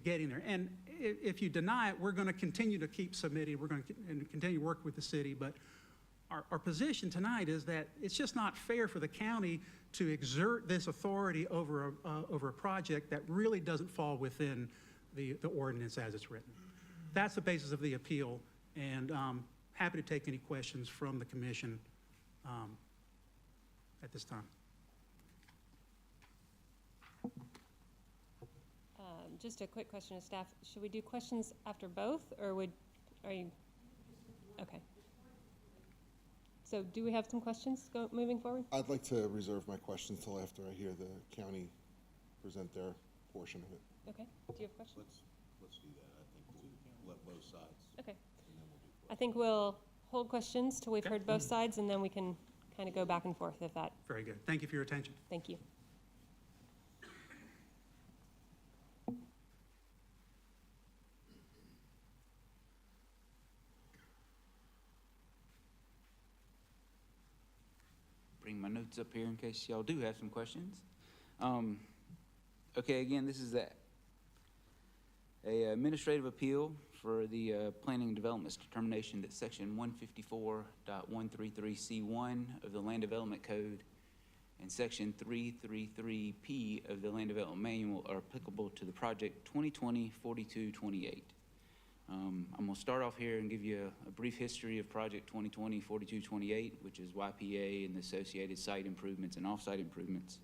getting there. And if you deny it, we're going to continue to keep submitting. We're going to continue to work with the city. But our position tonight is that it's just not fair for the county to exert this authority over a project that really doesn't fall within the ordinance as it's written. That's the basis of the appeal, and happy to take any questions from the commission at this time. Just a quick question to staff. Should we do questions after both, or are you, okay. So do we have some questions moving forward? I'd like to reserve my questions till after I hear the county present their portion of it. Okay, do you have questions? Let's do that, I think, we'll let both sides. Okay. I think we'll hold questions till we've heard both sides, and then we can kind of go back and forth if that. Very good. Thank you for your attention. Thank you. Bring my notes up here in case y'all do have some questions. Okay, again, this is a administrative appeal for the Planning and Development's determination that Section 154.133C1 of the Land Development Code and Section 333P of the Land Development Manual are applicable to the project 2020-4228. I'm going to start off here and give you a brief history of Project 2020-4228, which is YPA and the associated site improvements and off-site improvements.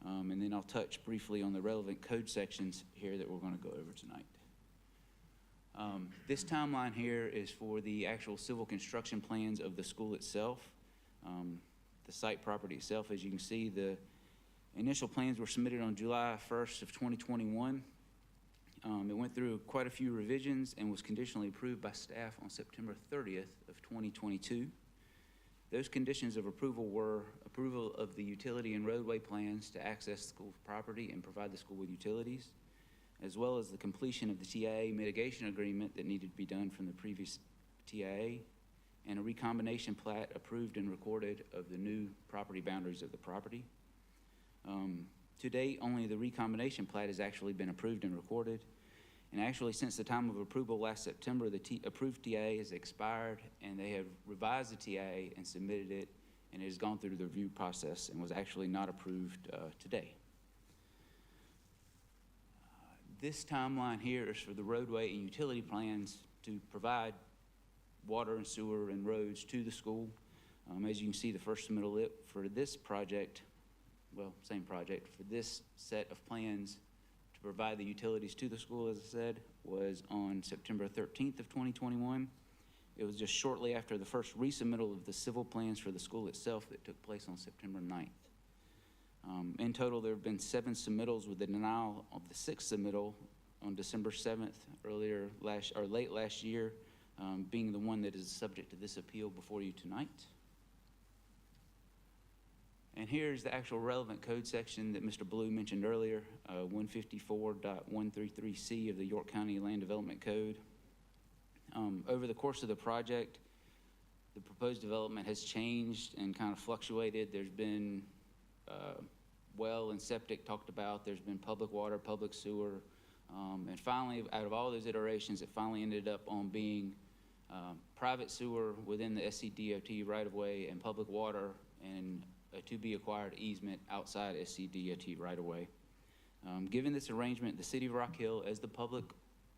And then I'll touch briefly on the relevant code sections here that we're going to go over tonight. This timeline here is for the actual civil construction plans of the school itself. The site property itself, as you can see, the initial plans were submitted on July 1st of 2021. It went through quite a few revisions and was conditionally approved by staff on September 30th of 2022. Those conditions of approval were approval of the utility and roadway plans to access the school property and provide the school with utilities, as well as the completion of the TIA mitigation agreement that needed to be done from the previous TIA, and a recombination plat approved and recorded of the new property boundaries of the property. To date, only the recombination plat has actually been approved and recorded. And actually, since the time of approval last September, the approved TIA has expired, and they have revised the TIA and submitted it and it has gone through the review process and was actually not approved today. This timeline here is for the roadway and utility plans to provide water and sewer and roads to the school. As you can see, the first submittal for this project, well, same project, for this set of plans to provide the utilities to the school, as I said, was on September 13th of 2021. It was just shortly after the first resubmittal of the civil plans for the school itself that took place on September 9th. In total, there have been 7 submittals, with the denial of the 6th submittal on December 7th, late last year, being the one that is subject to this appeal before you tonight. And here's the actual relevant code section that Mr. Blue mentioned earlier, 154.133C of the York County Land Development Code. Over the course of the project, the proposed development has changed and kind of fluctuated. There's been well and septic talked about. There's been public water, public sewer, and finally, out of all those iterations, it finally ended up on being private sewer within the SCDOT right-of-way and public water and a to-be-acquired easement outside SCDOT right-of-way. Given this arrangement, the City of Rock Hill, as the public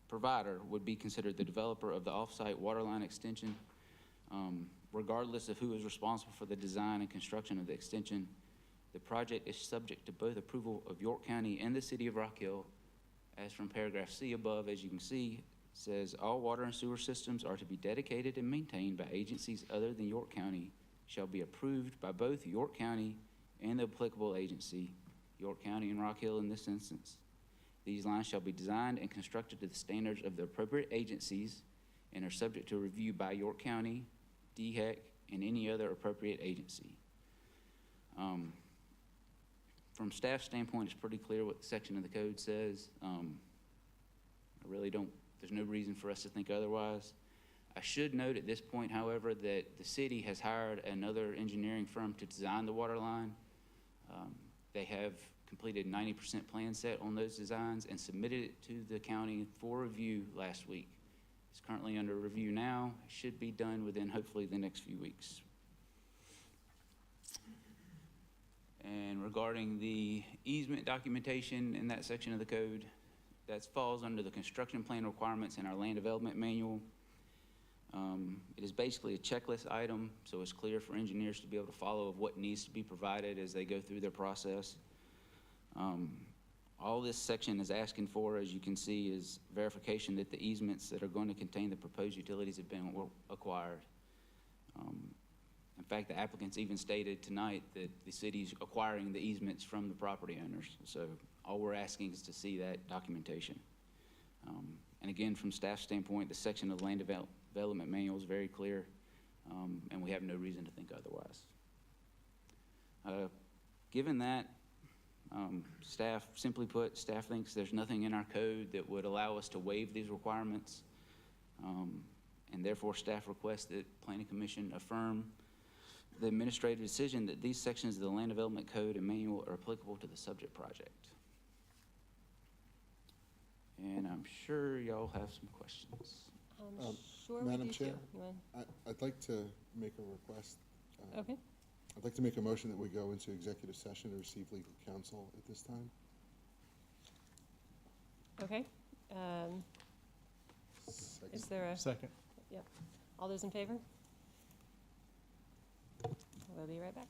provider, would be considered the developer of the off-site water line extension, regardless of who is responsible for the design and construction of the extension. The project is subject to both approval of York County and the City of Rock Hill. As from paragraph C above, as you can see, says all water and sewer systems are to be dedicated and maintained by agencies other than York County, shall be approved by both York County and the applicable agency, York County and Rock Hill in this instance. These lines shall be designed and constructed to the standards of the appropriate agencies and are subject to review by York County, DHEC, and any other appropriate agency. From staff standpoint, it's pretty clear what the section of the code says. There's no reason for us to think otherwise. I should note at this point, however, that the city has hired another engineering firm to design the water line. They have completed 90% plan set on those designs and submitted it to the county for review last week. It's currently under review now. It should be done within hopefully the next few weeks. And regarding the easement documentation in that section of the code, that falls under the construction plan requirements in our land development manual. It is basically a checklist item, so it's clear for engineers to be able to follow of what needs to be provided as they go through their process. All this section is asking for, as you can see, is verification that the easements that are going to contain the proposed utilities have been acquired. In fact, the applicants even stated tonight that the city's acquiring the easements from the property owners. So all we're asking is to see that documentation. And again, from staff standpoint, the section of the land development manual is very clear, and we have no reason to think otherwise. Given that, simply put, staff thinks there's nothing in our code that would allow us to waive these requirements, and therefore staff requests that Planning Commission affirm the administrative decision that these sections of the Land Development Code and Manual are applicable to the subject project. And I'm sure y'all have some questions. Sure we Madam do Chair? too. You want- I'd like to make a request. Okay, I'd like to make a motion that we go into executive session to receive legal counsel at this time. okay. Second. Is there a, Second. yep. All those in favor? We'll be right back.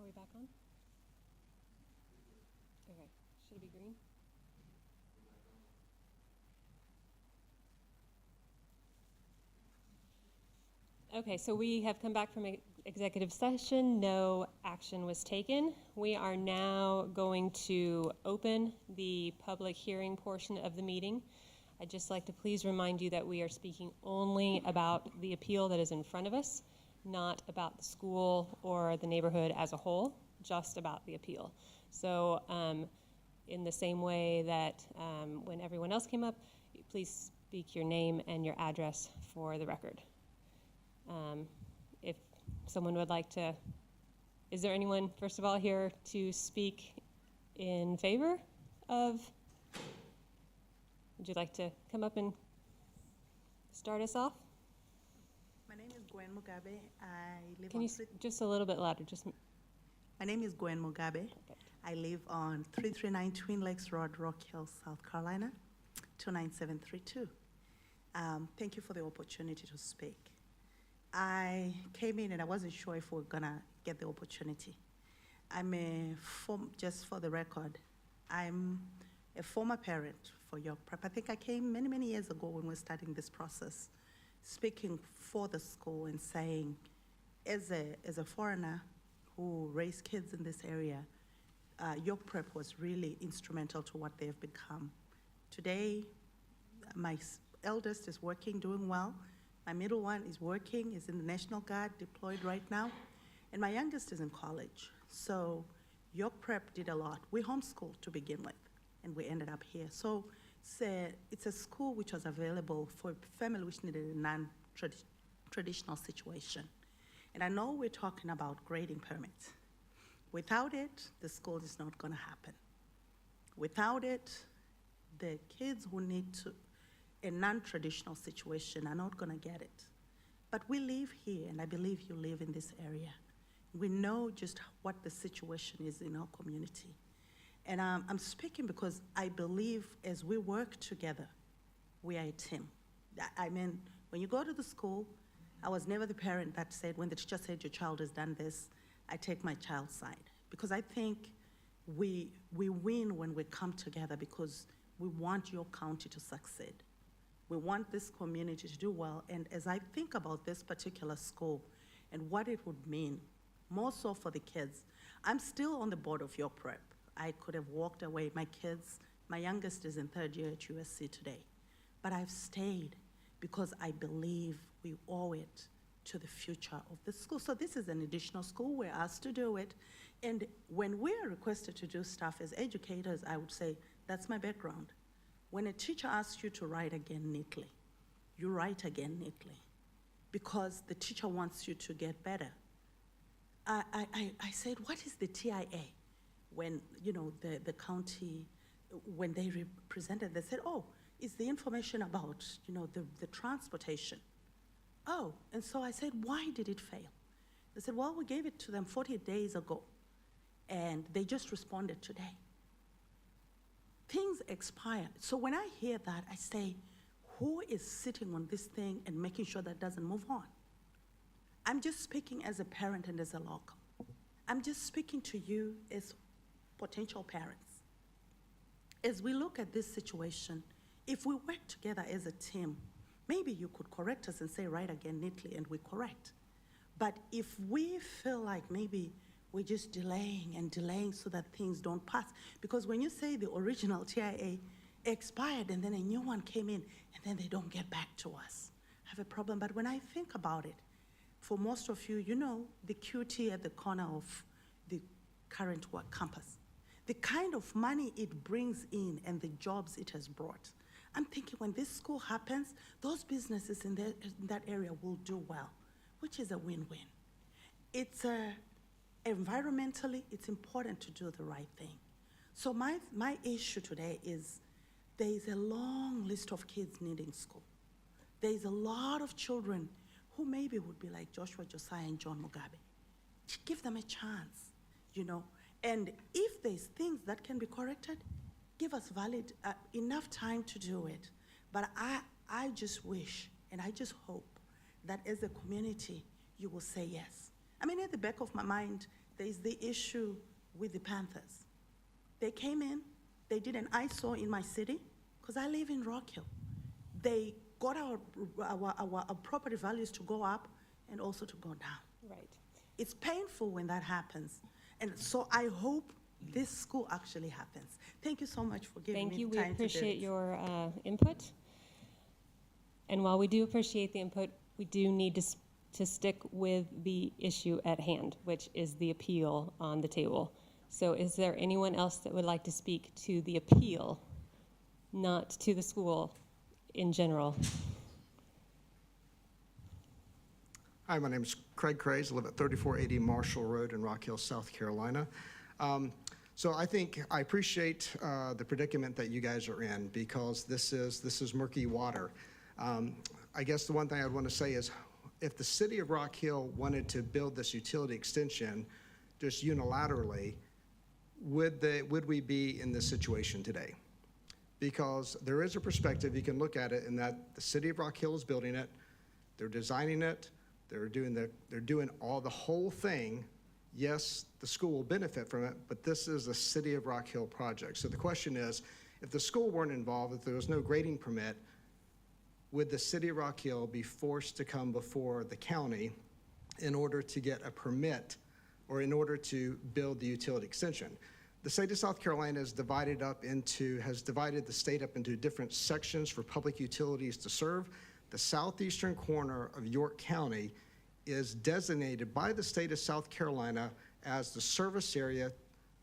we back on? Okay, should it be green? Okay, so we have come back from executive session. No action was taken. We are now going to open the public hearing portion of the meeting. I'd just like to please remind you that we are speaking only about the appeal that is in front of us, not about the school or the neighborhood as a whole, just about the appeal. So in the same way that when everyone else came up, please speak your name and your address for the record. If someone would like to, is there anyone, first of all, here to speak in favor of? Would you like to come up and start us off? My name is Gwen Mugabe. I live Can on you, just a little bit louder, just, My name is Gwen Mugabe. I live on 339 Twin Lakes Road, Rock Hill, South Carolina, 29732. Thank you for the opportunity to speak. I came in and I wasn't sure if we were gonna get the opportunity. Just for the record, I'm a former parent for York Prep. I think I came many, many years ago when we were starting this process, speaking for the school and saying, as a foreigner who raised kids in this area, York Prep was really instrumental to what they've become. Today, my eldest is working, doing well. My middle one is working, is in the National Guard, deployed right now. And my youngest is in college. So York Prep did a lot. We homeschooled to begin with, and we ended up here. So it's a school which was available for family which needed a non-traditional situation. And I know we're talking about grading permits. Without it, the school is not gonna happen. Without it, the kids who need a non-traditional situation are not gonna get it. But we live here, and I believe you live in this area. We know just what the situation is in our community. And I'm speaking because I believe as we work together, we are a team. I mean, when you go to the school, I was never the parent that said, when the teacher said your child has done this, I take my child's side. Because I think we win when we come together because we want your county to succeed. We want this community to do well. And as I think about this particular school and what it would mean, more so for the kids, I'm still on the board of York Prep. I could have walked away. My kids, my youngest is in 3rd year at USC today. But I've stayed because I believe we owe it to the future of the school. So this is an additional school. We're asked to do it. And when we're requested to do stuff as educators, I would say, that's my background. When a teacher asks you to write again neatly, you write again neatly because the teacher wants you to get better. I said, what is the TIA? When, you know, the county, when they presented, they said, oh, it's the information about, you know, the transportation. Oh, and so I said, why did it fail? They said, well, we gave it to them 40 days ago, and they just responded today. Things expire. So when I hear that, I say, who is sitting on this thing and making sure that doesn't move on? I'm just speaking as a parent and as a local. I'm just speaking to you as potential parents. As we look at this situation, if we work together as a team, maybe you could correct us and say, write again neatly, and we correct. But if we feel like maybe we're just delaying and delaying so that things don't pass, because when you say the original TIA expired and then a new one came in and then they don't get back to us, I have a problem. But when I think about it, for most of you, you know the QT at the corner of the current work campus, the kind of money it brings in and the jobs it has brought. I'm thinking when this school happens, those businesses in that area will do well, which is a win-win. It's environmentally, it's important to do the right thing. So my issue today is there is a long list of kids needing school. There is a lot of children who maybe would be like Joshua, Josiah, and John Mugabe. Give them a chance, you know. And if there's things that can be corrected, give us valid, enough time to do it. But I just wish, and I just hope, that as a community, you will say yes. I mean, at the back of my mind, there's the issue with the Panthers. They came in, they did an eyesore in my city, because I live in Rock Hill. They got our property values to go up and also to go down. Right. It's painful when that happens. And so I hope this school actually happens. Thank you so much for giving Thank me you. the We time to do appreciate this. your input. And while we do appreciate the input, we do need to stick with the issue at hand, which is the appeal on the table. So is there anyone else that would like to speak to the appeal, not to the school in general? Hi, my name is Craig Craze. I live at 3480 Marshall Road in Rock Hill, South Carolina. So I think I appreciate the predicament that you guys are in, because this is murky water. I guess the one thing I'd want to say is, if the city of Rock Hill wanted to build this utility extension just unilaterally, would we be in this situation today? Because there is a perspective, you can look at it, in that the city of Rock Hill is building it, they're designing it, they're doing the whole thing. Yes, the school will benefit from it, but this is a City of Rock Hill project. So the question is, if the school weren't involved, if there was no grading permit, would the City of Rock Hill be forced to come before the county in order to get a permit, or in order to build the utility extension? The state of South Carolina has divided the state up into different sections for public utilities to serve. The southeastern corner of York County is designated by the state of South Carolina as the service area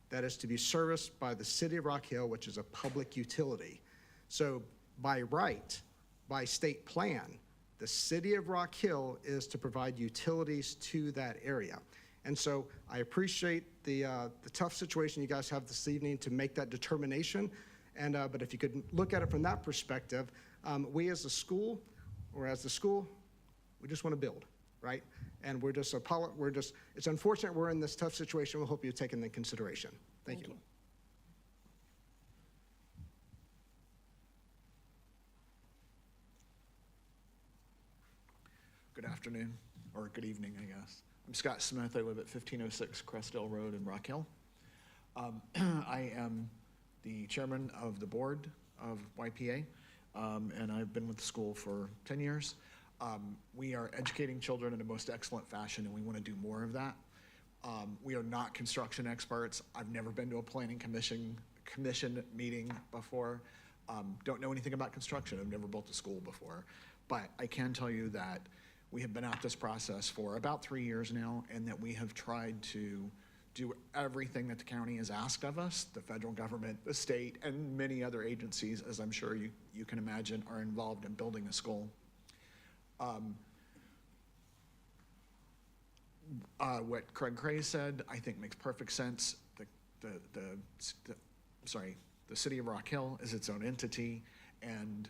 that is to be serviced by the City of Rock Hill, which is a public utility. So by right, by state plan, the City of Rock Hill is to provide utilities to that area. And so I appreciate the tough situation you guys have this evening to make that determination. But if you could look at it from that perspective, we as a school, we just want to build, right? And it's unfortunate we're in this tough situation. We'll hope you take it into consideration. Thank you. Good afternoon, or good evening, I guess. I'm Scott Smith. I live at 1506 Crestdale Road in Rock Hill. I am the chairman of the board of YPA, and I've been with the school for 10 years. We are educating children in the most excellent fashion, and we want to do more of that. We are not construction experts. I've never been to a planning commission meeting before. Don't know anything about construction. I've never built a school before. But I can tell you that we have been at this process for about 3 years now, and that we have tried to do everything that the county has asked of us. The federal government, the state, and many other agencies, as I'm sure you can imagine, are involved in building a school. What Craig Craze said, I think makes perfect sense. The City of Rock Hill is its own entity, and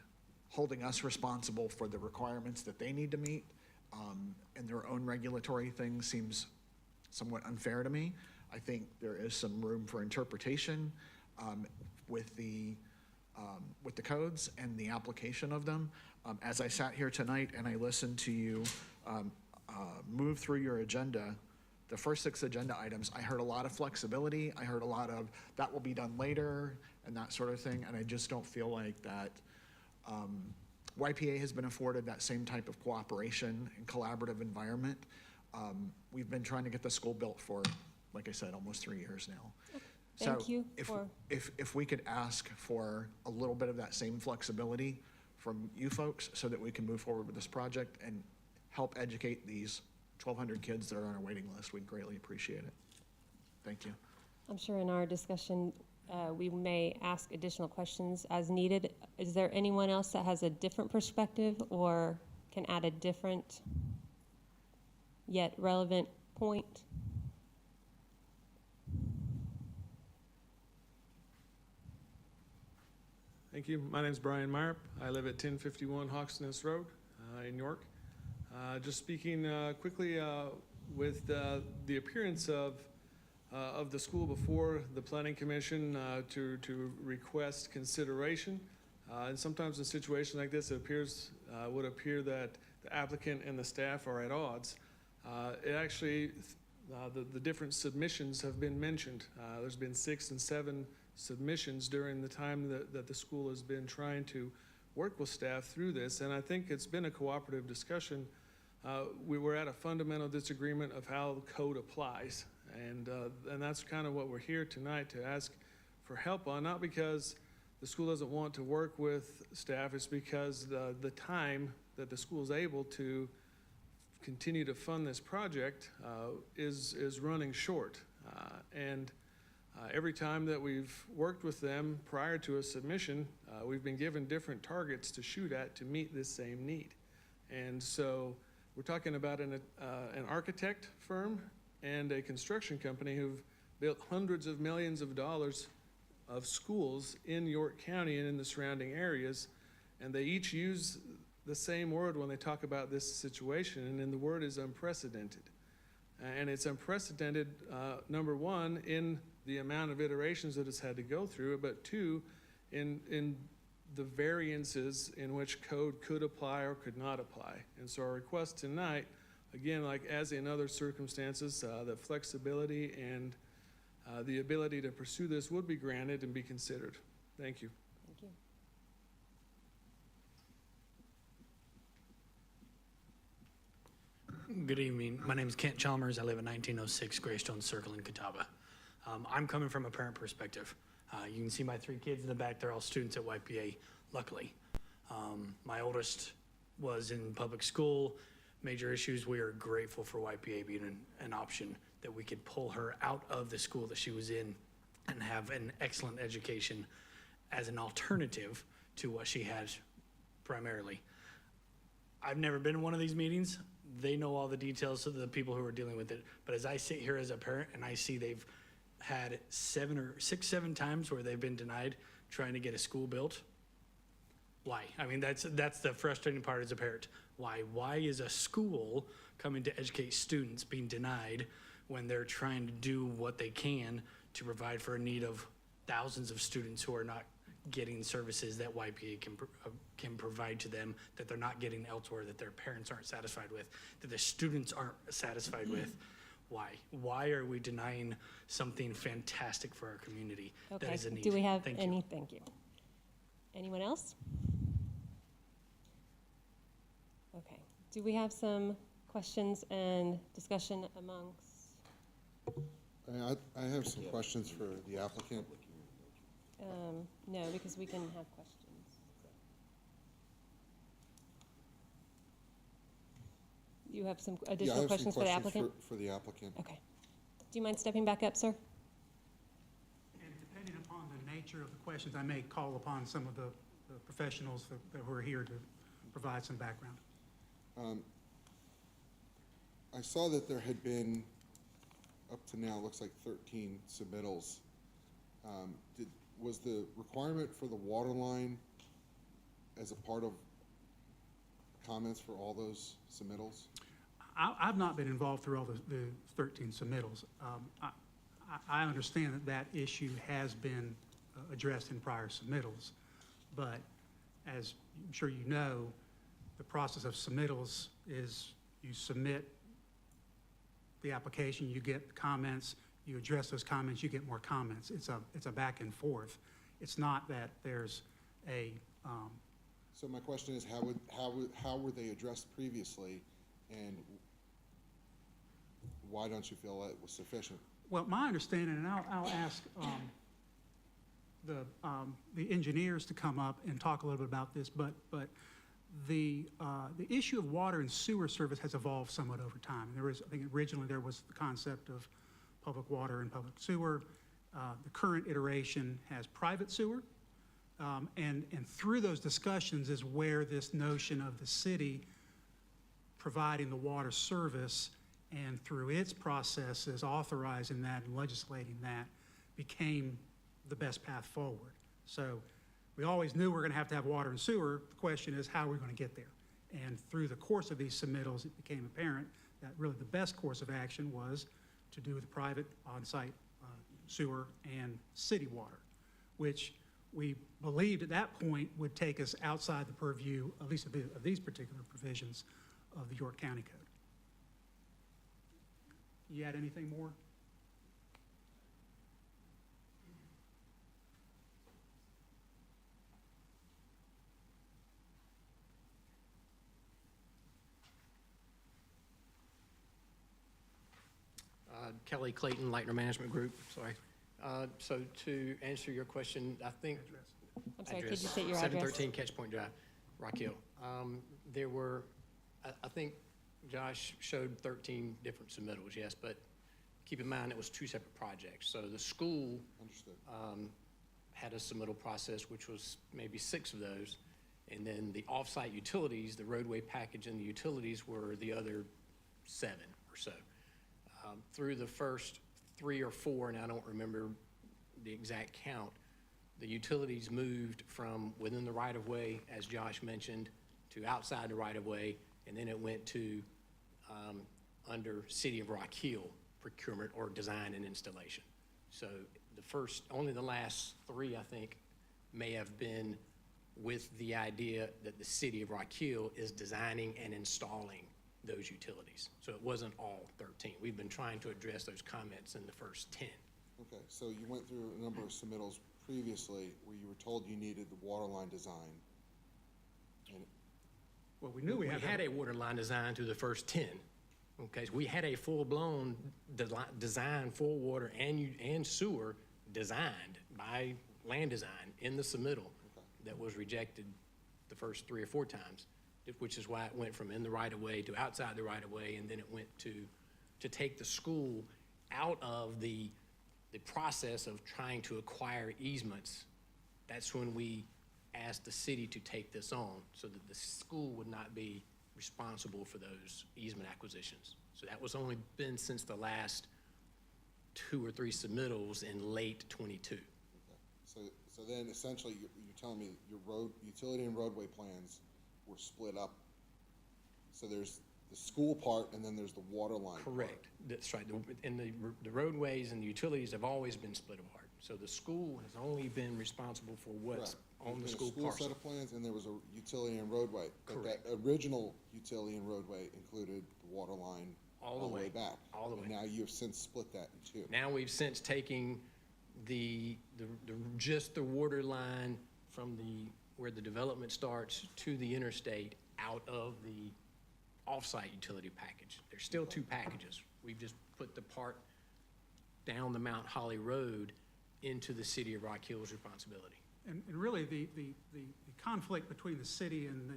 holding us responsible for the requirements that they need to meet and their own regulatory things seems somewhat unfair to me. I think there is some room for interpretation with the codes and the application of them. As I sat here tonight and I listened to you move through your agenda, the first 6 agenda items, I heard a lot of flexibility. I heard a lot of that will be done later and that sort of thing, and I just don't feel like that YPA has been afforded that same type of cooperation and collaborative environment. We've been trying to get the school built for, like I said, almost 3 years now. Thank you If we could ask for a little bit of that same flexibility from you folks so that we can move forward with this project and help educate these 1,200 kids that are on our waiting list, we'd greatly appreciate it. Thank you. I'm sure in our discussion, we may ask additional questions as needed. Is there anyone else that has a different perspective or can add a different yet relevant point? Thank you. My name is Brian Meyer. I live at 1051 Hawksness Road in York. Just speaking quickly with the appearance of the school before the Planning Commission to request consideration. And sometimes in situations like this, it would appear that the applicant and the staff are at odds. It actually the different submissions have been mentioned. There's been 6 and 7 submissions during the time that the school has been trying to work with staff through this, and I think it's been a cooperative discussion. We were at a fundamental disagreement of how the code applies, and that's kind of what we're here tonight to ask for help on, not because the school doesn't want to work with staff, it's because the time that the school is able to continue to fund this project is running short. And every time that we've worked with them prior to a submission, we've been given different targets to shoot at to meet this same need. And so we're talking about an architect firm and a construction company who've built hundreds of millions of dollars of schools in York County and in the surrounding areas, and they each use the same word when they talk about this situation, and the word is unprecedented. And it's unprecedented, number one, in the amount of iterations that it's had to go through, but two, in the variances in which code could apply or could not apply. And so our request tonight, again, like as in other circumstances, the flexibility and the ability to pursue this would be granted and be considered. Thank you. Thank you. Good evening. My name is Kent Chalmers. I live at 1906 Greystone Circle in Catawba. I'm coming from a parent perspective. You can see my 3 kids in the back. They're all students at YPA, luckily. My oldest was in public school. Major issues. We are grateful for YPA being an option that we could pull her out of the school that she was in and have an excellent education as an alternative to what she had primarily. I've never been in one of these meetings. They know all the details of the people who are dealing with it. But as I sit here as a parent and I see they've had 7 times where they've been denied trying to get a school built, why? I mean, that's the frustrating part as a parent. Why? Why is a school coming to educate students being denied when they're trying to do what they can to provide for a need of thousands of students who are not getting services that YPA can provide to them, that they're not getting elsewhere, that their parents aren't satisfied with, that the students aren't satisfied with? Why? Why are we denying something fantastic for our community that Okay, is a need? do we have Thank any, you. thank you. Anyone else? Okay, do we have some questions and discussion amongst, I have some questions for the applicant. no, because we can have questions. You have some Yeah, I additional have some questions for the applicant? For the applicant. Okay. Do you mind stepping back up, sir? And depending upon the nature of the questions, I may call upon some of the professionals who are here to provide some background. I saw that there had been, up to now, it looks like 13 submittals. Was the requirement for the water line as a part of comments for all those submittals? I've not been involved through all the 13 submittals. I understand that issue has been addressed in prior submittals, but as I'm sure you know, the process of submittals is you submit the application, you get comments, you address those comments, you get more comments. It's a back and forth. It's not that there's a. So my question is, how were they addressed previously, and why don't you feel that was sufficient? Well, my understanding, and I'll ask the engineers to come up and talk a little bit about this, but the issue of water and sewer service has evolved somewhat over time. There was, I think originally there was the concept of public water and public sewer. The current iteration has private sewer. And through those discussions is where this notion of the city providing the water service and through its processes authorizing that and legislating that became the best path forward. So we always knew we were going to have water and sewer. The question is, how are we going to get there? And through the course of these submittals, it became apparent that really the best course of action was to do with private on-site sewer and city water, which we believed at that point would take us outside the purview, at least of these particular provisions of the York County Code. You add anything more? Kelly Clayton, Lightner Management Group, sorry. So to answer your question, I think. I'm sorry, could address, you state your address? 713 Catch Point Drive, Rock Hill. There were, I think Josh showed 13 different submittals, yes, but keep in mind it was two separate projects. So the school Understood. had a submittal process, which was maybe 6 of those. And then the off-site utilities, the roadway package and the utilities were the other 7 or so. Through the first 3 or 4, and I don't remember the exact count, the utilities moved from within the right-of-way, as Josh mentioned, to outside the right-of-way, and then it went to under City of Rock Hill procurement or design and installation. So only the last 3, I think, may have been with the idea that the City of Rock Hill is designing and installing those utilities. So it wasn't all 13. We've been trying to address those comments in the first 10. Okay, so you went through a number of submittals previously where you were told you needed the water line design. And Well, we knew we had a water line design through the first 10. Okay, so we had a full-blown design for water and sewer designed by Land Design in the submittal that was rejected the first 3 or 4 times, which is why it went from in the right-of-way to outside the right-of-way, and then it went to take the school out of the process of trying to acquire easements. That's when we asked the city to take this on so that the school would not be responsible for those easement acquisitions. So that was only been since the last 2 or 3 submittals in late '22. so then essentially you're telling me your utility and roadway plans were split up. So there's the school part and then there's the water line part. Correct, that's right. And the roadways and the utilities have always been split apart. So the school has only been responsible for what's Correct. on the There's school been a parcel. set of plans and there was a utility and roadway. But Correct. that original utility and roadway included the water line All the way. back. All the And way. now you've since split that in 2. Now we've since taken just the water line from where the development starts to the interstate out of the off-site utility package. There's still 2 packages. We've just put the part down the Mount Holly Road into the City of Rock Hill's responsibility. And really, the conflict between the city and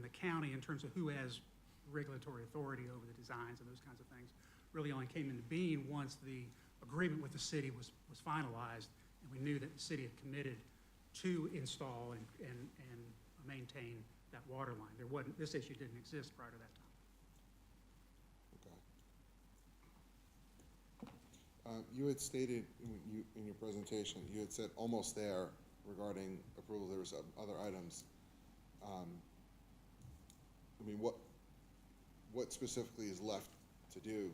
the county in terms of who has regulatory authority over the designs and those kinds of things really only came into being once the agreement with the city was finalized, and we knew that the city had committed to install and maintain that water line. This issue didn't exist prior to that time. Okay. You had stated in your presentation, you had said almost there regarding approval, there was other items. I mean, what specifically is left to do?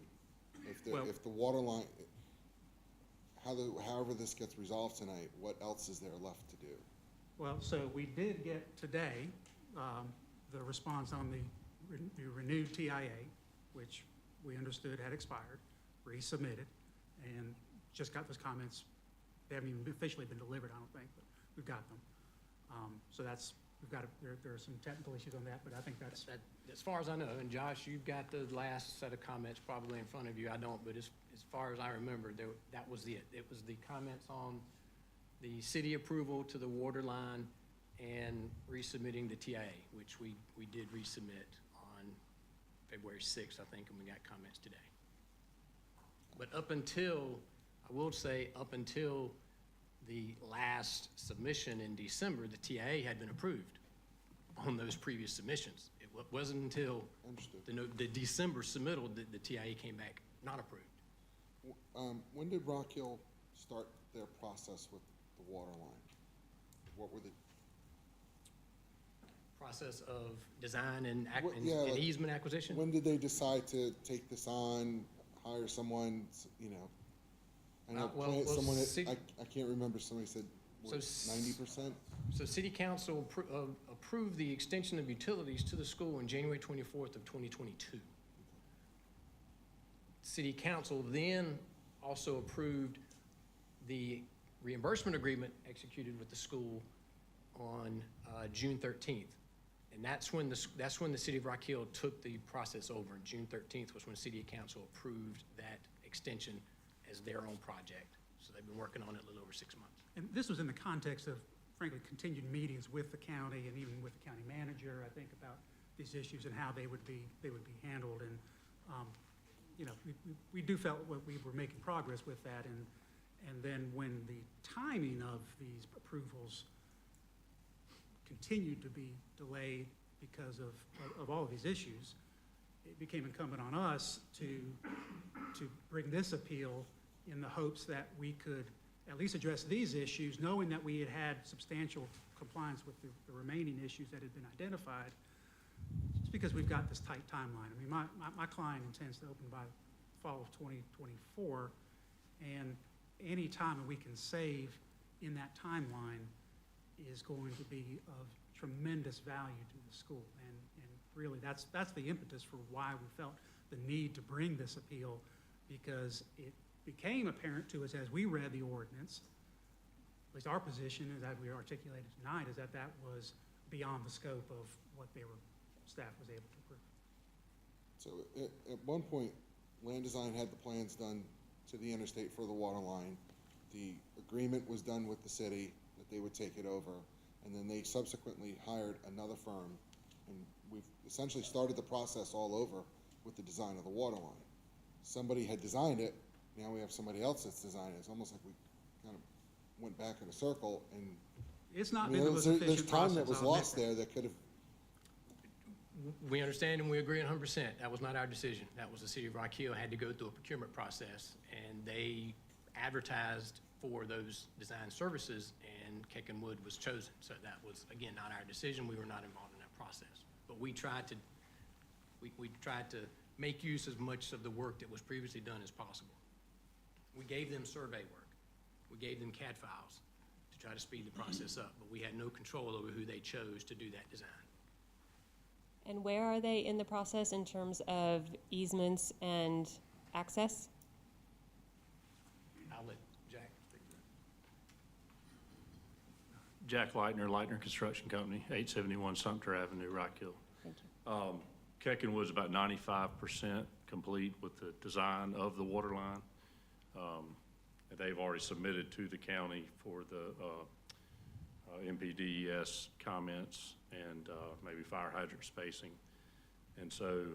If the water line, however this gets resolved tonight, what else is there left to do? Well, so we did get today the response on the renewed TIA, which we understood had expired, resubmitted, and just got those comments. They haven't even officially been delivered, I don't think, but we've got them. So there are some technical issues on that, but I think that's. As far as I know, and Josh, you've got the last set of comments probably in front of you. I don't, but as far as I remember, that was it. It was the comments on the city approval to the water line and resubmitting the TIA, which we did resubmit on February 6th, I think, and we got comments today. But up until the last submission in December, the TIA had been approved on those previous submissions. It wasn't until the December submittal that the TIA came back not approved. When did Rock Hill start their process with the water line? What were the Process of design and like, easement acquisition? when did they decide to take this on, hire someone, you know? I know someone, I can't remember, somebody said, what, 90%? So City Council approved the extension of utilities to the school on January 24th of 2022. City Council then also approved the reimbursement agreement executed with the school on June 13th. And that's when the City of Rock Hill took the process over. June 13th was when City Council approved that extension as their own project. So they've been working on it a little over 6 months. And this was in the context of, frankly, continued meetings with the county and even with the county manager, I think, about these issues and how they would be handled. And, you know, we do felt we were making progress with that. And then when the timing of these approvals continued to be delayed because of all of these issues, it became incumbent on us to bring this appeal in the hopes that we could at least address these issues, knowing that we had substantial compliance with the remaining issues that had been identified, just because we've got this tight timeline. I mean, my client intends to open by fall of 2024, and any time that we can save in that timeline is going to be of tremendous value to the school. And really, that's the impetus for why we felt the need to bring this appeal, because it became apparent to us as we read the ordinance, at least our position is that we articulated tonight, is that that was beyond the scope of what staff was able to approve. So at one point, Land Design had the plans done to the interstate for the water line. The agreement was done with the city that they would take it over, and then they subsequently hired another firm, and we've essentially started the process all over with the design of the water line. Somebody had designed it, now we have somebody else that's designing it. It's almost like we kind of went back in a circle, and It's not been the most efficient there's time that process, was I'll admit lost that. there that could have. We understand and we agree 100%. That was not our decision. That was the City of Rock Hill had to go through a procurement process, and they advertised for those design services, and Keck & Wood was chosen. So that was, again, not our decision. We were not involved in that process. But we tried to make use as much of the work that was previously done as possible. We gave them survey work. We gave them CAD files to try to speed the process up, but we had no control over who they chose to do that design. And where are they in the process in terms of easements and access? I'll let Jack speak to that. Jack Leitner, Leitner Construction Company, 871 Sumter Avenue, Rock Hill. Thank you. Keck & Wood's about 95% complete with the design of the water line. And they've already submitted to the county for the MPDES comments and maybe fire hydrant spacing. And so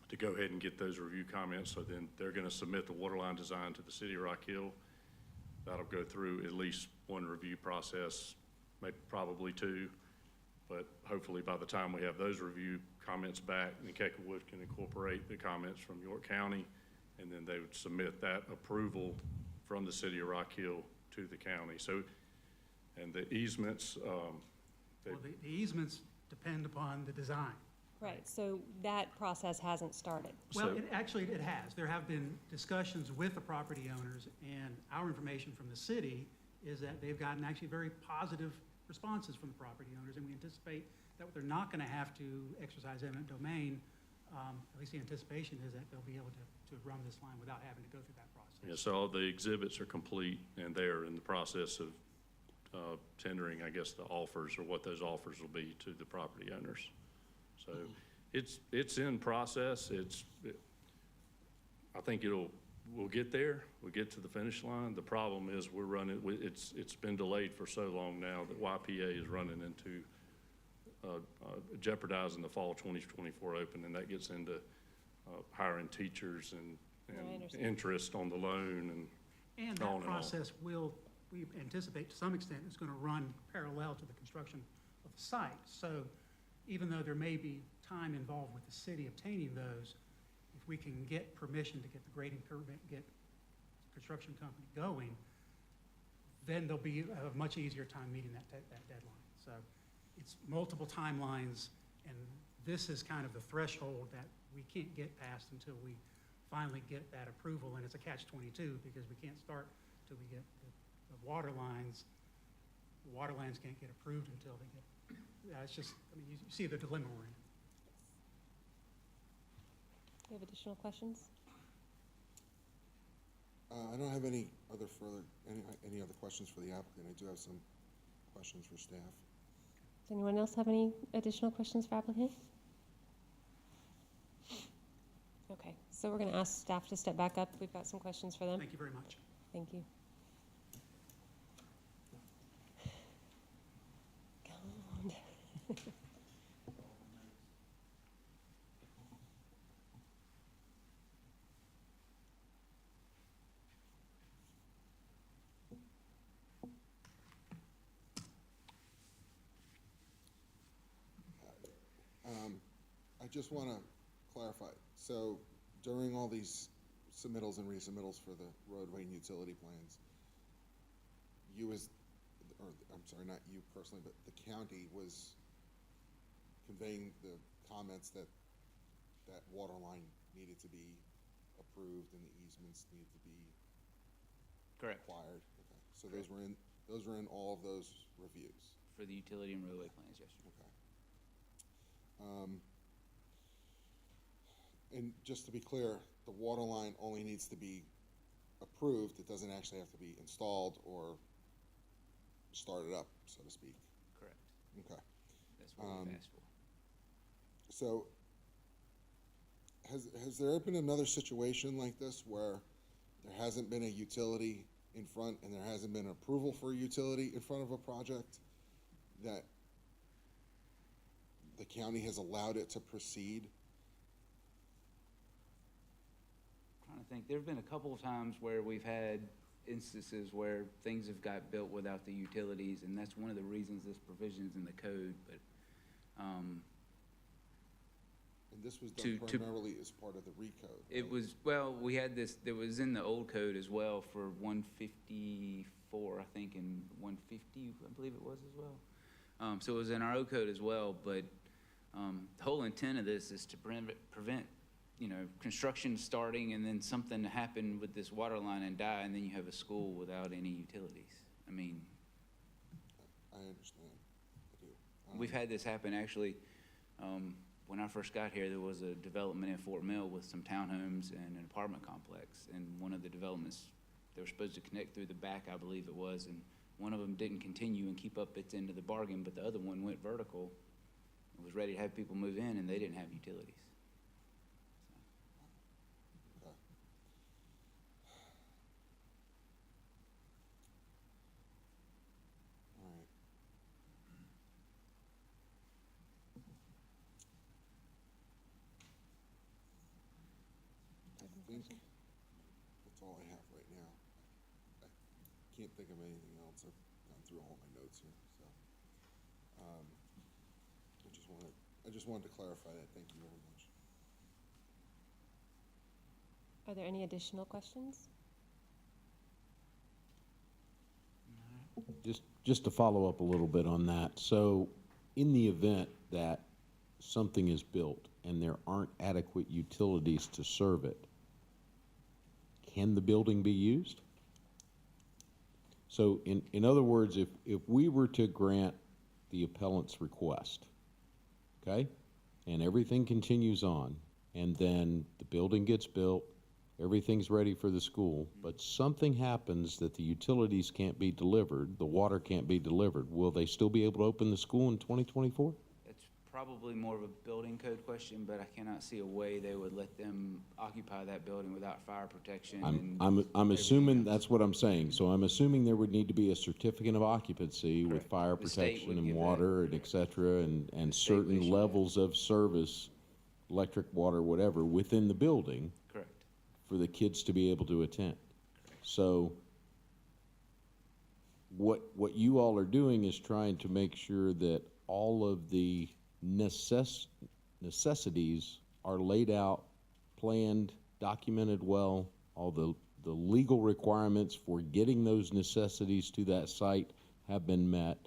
to go ahead and get those review comments, so then they're going to submit the water line design to the City of Rock Hill. That'll go through at least one review process, maybe probably two, but hopefully by the time we have those review comments back, then Keck & Wood can incorporate the comments from York County, and then they would submit that approval from the City of Rock Hill to the county. So, and the easements, Well, the easements depend upon the design. Right, so that process hasn't started. Well, So- it has. There have been discussions with the property owners, and our information from the city is that they've gotten actually very positive responses from the property owners, and we anticipate that they're not gonna have to exercise eminent domain. At least the anticipation is that they'll be able to run this line without having to go through that process. yeah, so all the exhibits are complete, and they're in the process of tendering, I guess, the offers, or what those offers will be to the property owners. So it's in process. I think we'll get there. We'll get to the finish line. The problem is it's been delayed for so long now that YPA is running into jeopardizing the fall 2024 open, and that gets into hiring teachers and interest on the loan And on that and on. process we anticipate to some extent is gonna run parallel to the construction of the site. So even though there may be time involved with the city obtaining those, if we can get permission to get the grading permit, get the construction company going, then there'll be a much easier time meeting that deadline. So it's multiple timelines, and this is kind of the threshold that we can't get past until we finally get that approval, and it's a catch-22 because we can't start till we get the water lines. The water lines can't get approved until they get, it's just, I mean, you see the dilemma we're in. Do you have additional questions? I don't have any other questions for the applicant. I do have some questions for staff. Does anyone else have any additional questions for applicant? Okay, so we're going to ask staff to step back up. We've got some questions for them. Thank you very much. Thank you. Come on. I just want to clarify. So during all these submittals and resubmittals for the roadway and utility plans, you as, or I'm sorry, not you personally, but the county was conveying the comments that that water line needed to be approved and the easements needed to be acquired. Okay. So those were in all of those reviews. For the utility and roadway plans, yes, sir. Okay. And just to be clear, the water line only needs to be approved. It doesn't actually have to be installed or started up, so to speak. Correct. Okay. That's what we've asked for. So has there been another situation like this where there hasn't been a utility in front and there hasn't been approval for a utility in front of a project that the county has allowed it to proceed? Trying to think, there have been a couple of times where we've had instances where things have got built without the utilities, and that's one of the reasons this provision is in the code, but, And this was done primarily as part of the recode. it was, well, we had this, there was in the old code as well for 154, I think, and 150, I believe it was as well. So it was in our old code as well, but, the whole intent of this is to prevent, you know, construction starting and then something happen with this water line and die, and then you have a school without any utilities. I mean, I understand. I do. we've had this happen, actually. When I first got here, there was a development in Fort Mill with some townhomes and an apartment complex, and one of the developments, they were supposed to connect through the back, I believe it was, and one of them didn't continue and keep up its end of the bargain, but the other one went vertical. It was ready to have people move in, and they didn't have utilities. Okay. All right. I think that's all I have right now. I can't think of anything else. I've gone through all my notes here, so. I just wanted to clarify that. Thank you very much. Are there any additional questions? Just to follow up a little bit on that. So in the event that something is built and there aren't adequate utilities to serve it, can the building be used? So in other words, if we were to grant the appellant's request, okay, and everything continues on, and then the building gets built, everything's ready for the school, but something happens that the utilities can't be delivered, the water can't be delivered, will they still be able to open the school in 2024? It's probably more of a building code question, but I cannot see a way they would let them occupy that building without fire protection. I'm assuming, that's what I'm saying, so I'm assuming there would need to be a certificate of occupancy with Correct. fire The state protection would and give that. water and et cetera, and state would certain issue that. levels of service, electric, water, whatever, within the building Correct. for the kids to be able to attend. So what you all are doing is trying to make sure that all of the necessities are laid out, planned, documented well, all the legal requirements for getting those necessities to that site have been met,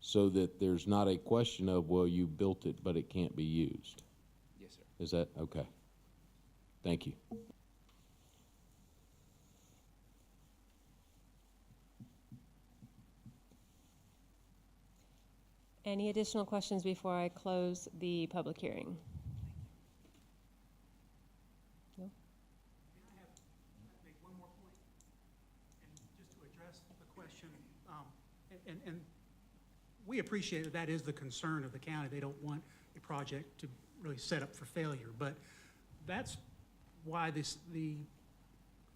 so that there's not a question of, well, you built it, but it can't be used. Yes, sir. Is that, okay. Thank you. Any additional questions before I close the public hearing? No? and we appreciate that that is the concern of the county. They don't want a project to really set up for failure. But that's why the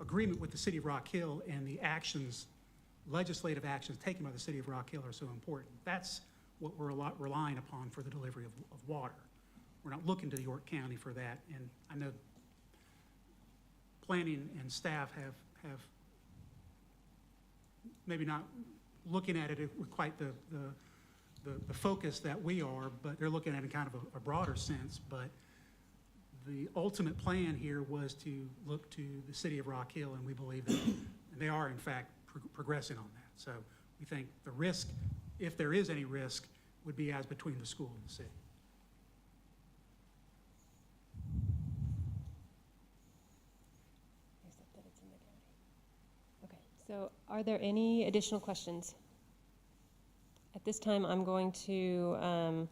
agreement with the city of Rock Hill and the actions, legislative actions taken by the city of Rock Hill are so important. That's what we're relying upon for the delivery of water. We're not looking to the York County for that, and I know planning and staff have maybe not looking at it with quite the focus that we are, but they're looking at it in kind of a broader sense. But the ultimate plan here was to look to the city of Rock Hill, and we believe that they are, in fact, progressing on that. So we think the risk, if there is any risk, would be as between the school and the city. Okay, so are there any additional questions? At this time, I'm going to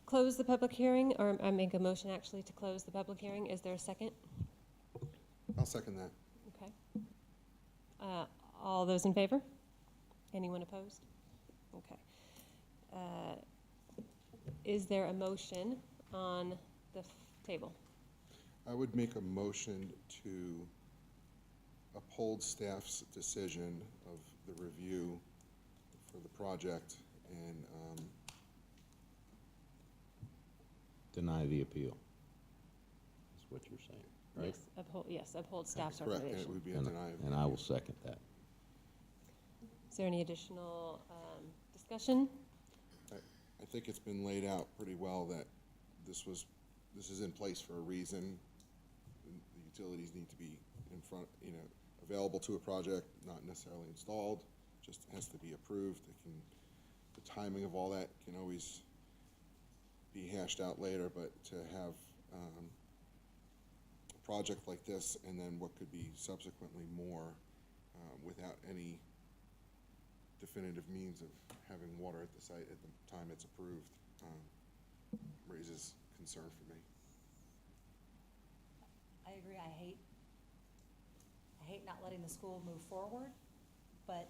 close the public hearing, or I make a motion actually to close the public hearing. Is there a second? I'll second that. Okay. All those in favor? Anyone opposed? Okay. Is there a motion on the table? I would make a motion to uphold staff's decision of the review for the project and Deny the appeal. That's what you're saying, right? Yes, uphold staff's correct, and recommendation. it would be a And deny. and I will second that. Is there any additional discussion? I think it's been laid out pretty well that this is in place for a reason. The utilities need to be in front, available to a project, not necessarily installed, just has to be approved. The timing of all that can always be hashed out later, but to have a project like this and then what could be subsequently more without any definitive means of having water at the site at the time it's approved raises concern for me. I agree. I hate not letting the school move forward, but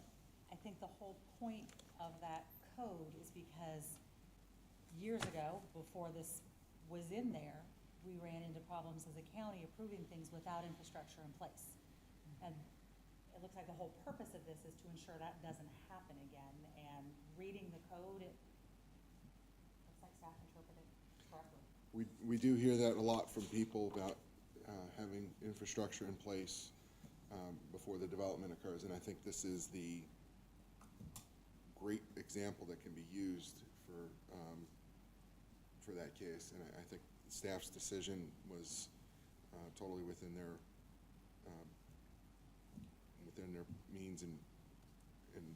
I think the whole point of that code is because years ago, before this was in there, we ran into problems as a county approving things without infrastructure in place. And it looks like the whole purpose of this is to ensure that doesn't happen again. And reading the code, it looks like staff interpreted it correctly. We do hear that a lot from people about having infrastructure in place before the development occurs, and I think this is the great example that can be used for that case. And I think staff's decision was totally within their means and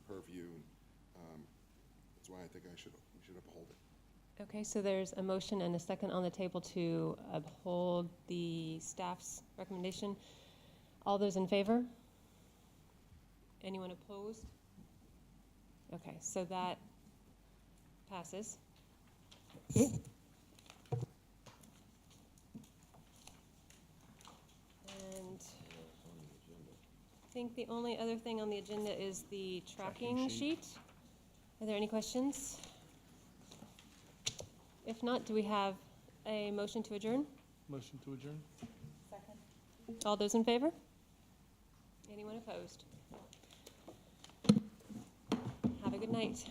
purview. That's why I think we should uphold it. Okay, so there's a motion and a second on the table to uphold the staff's recommendation. All those in favor? Anyone opposed? Okay, so that passes. And I think the only other thing on the agenda is the tracking sheet. Are there any questions? If not, do we have a motion to adjourn? Motion to adjourn? Second. All those in favor? Anyone opposed? Have a good night.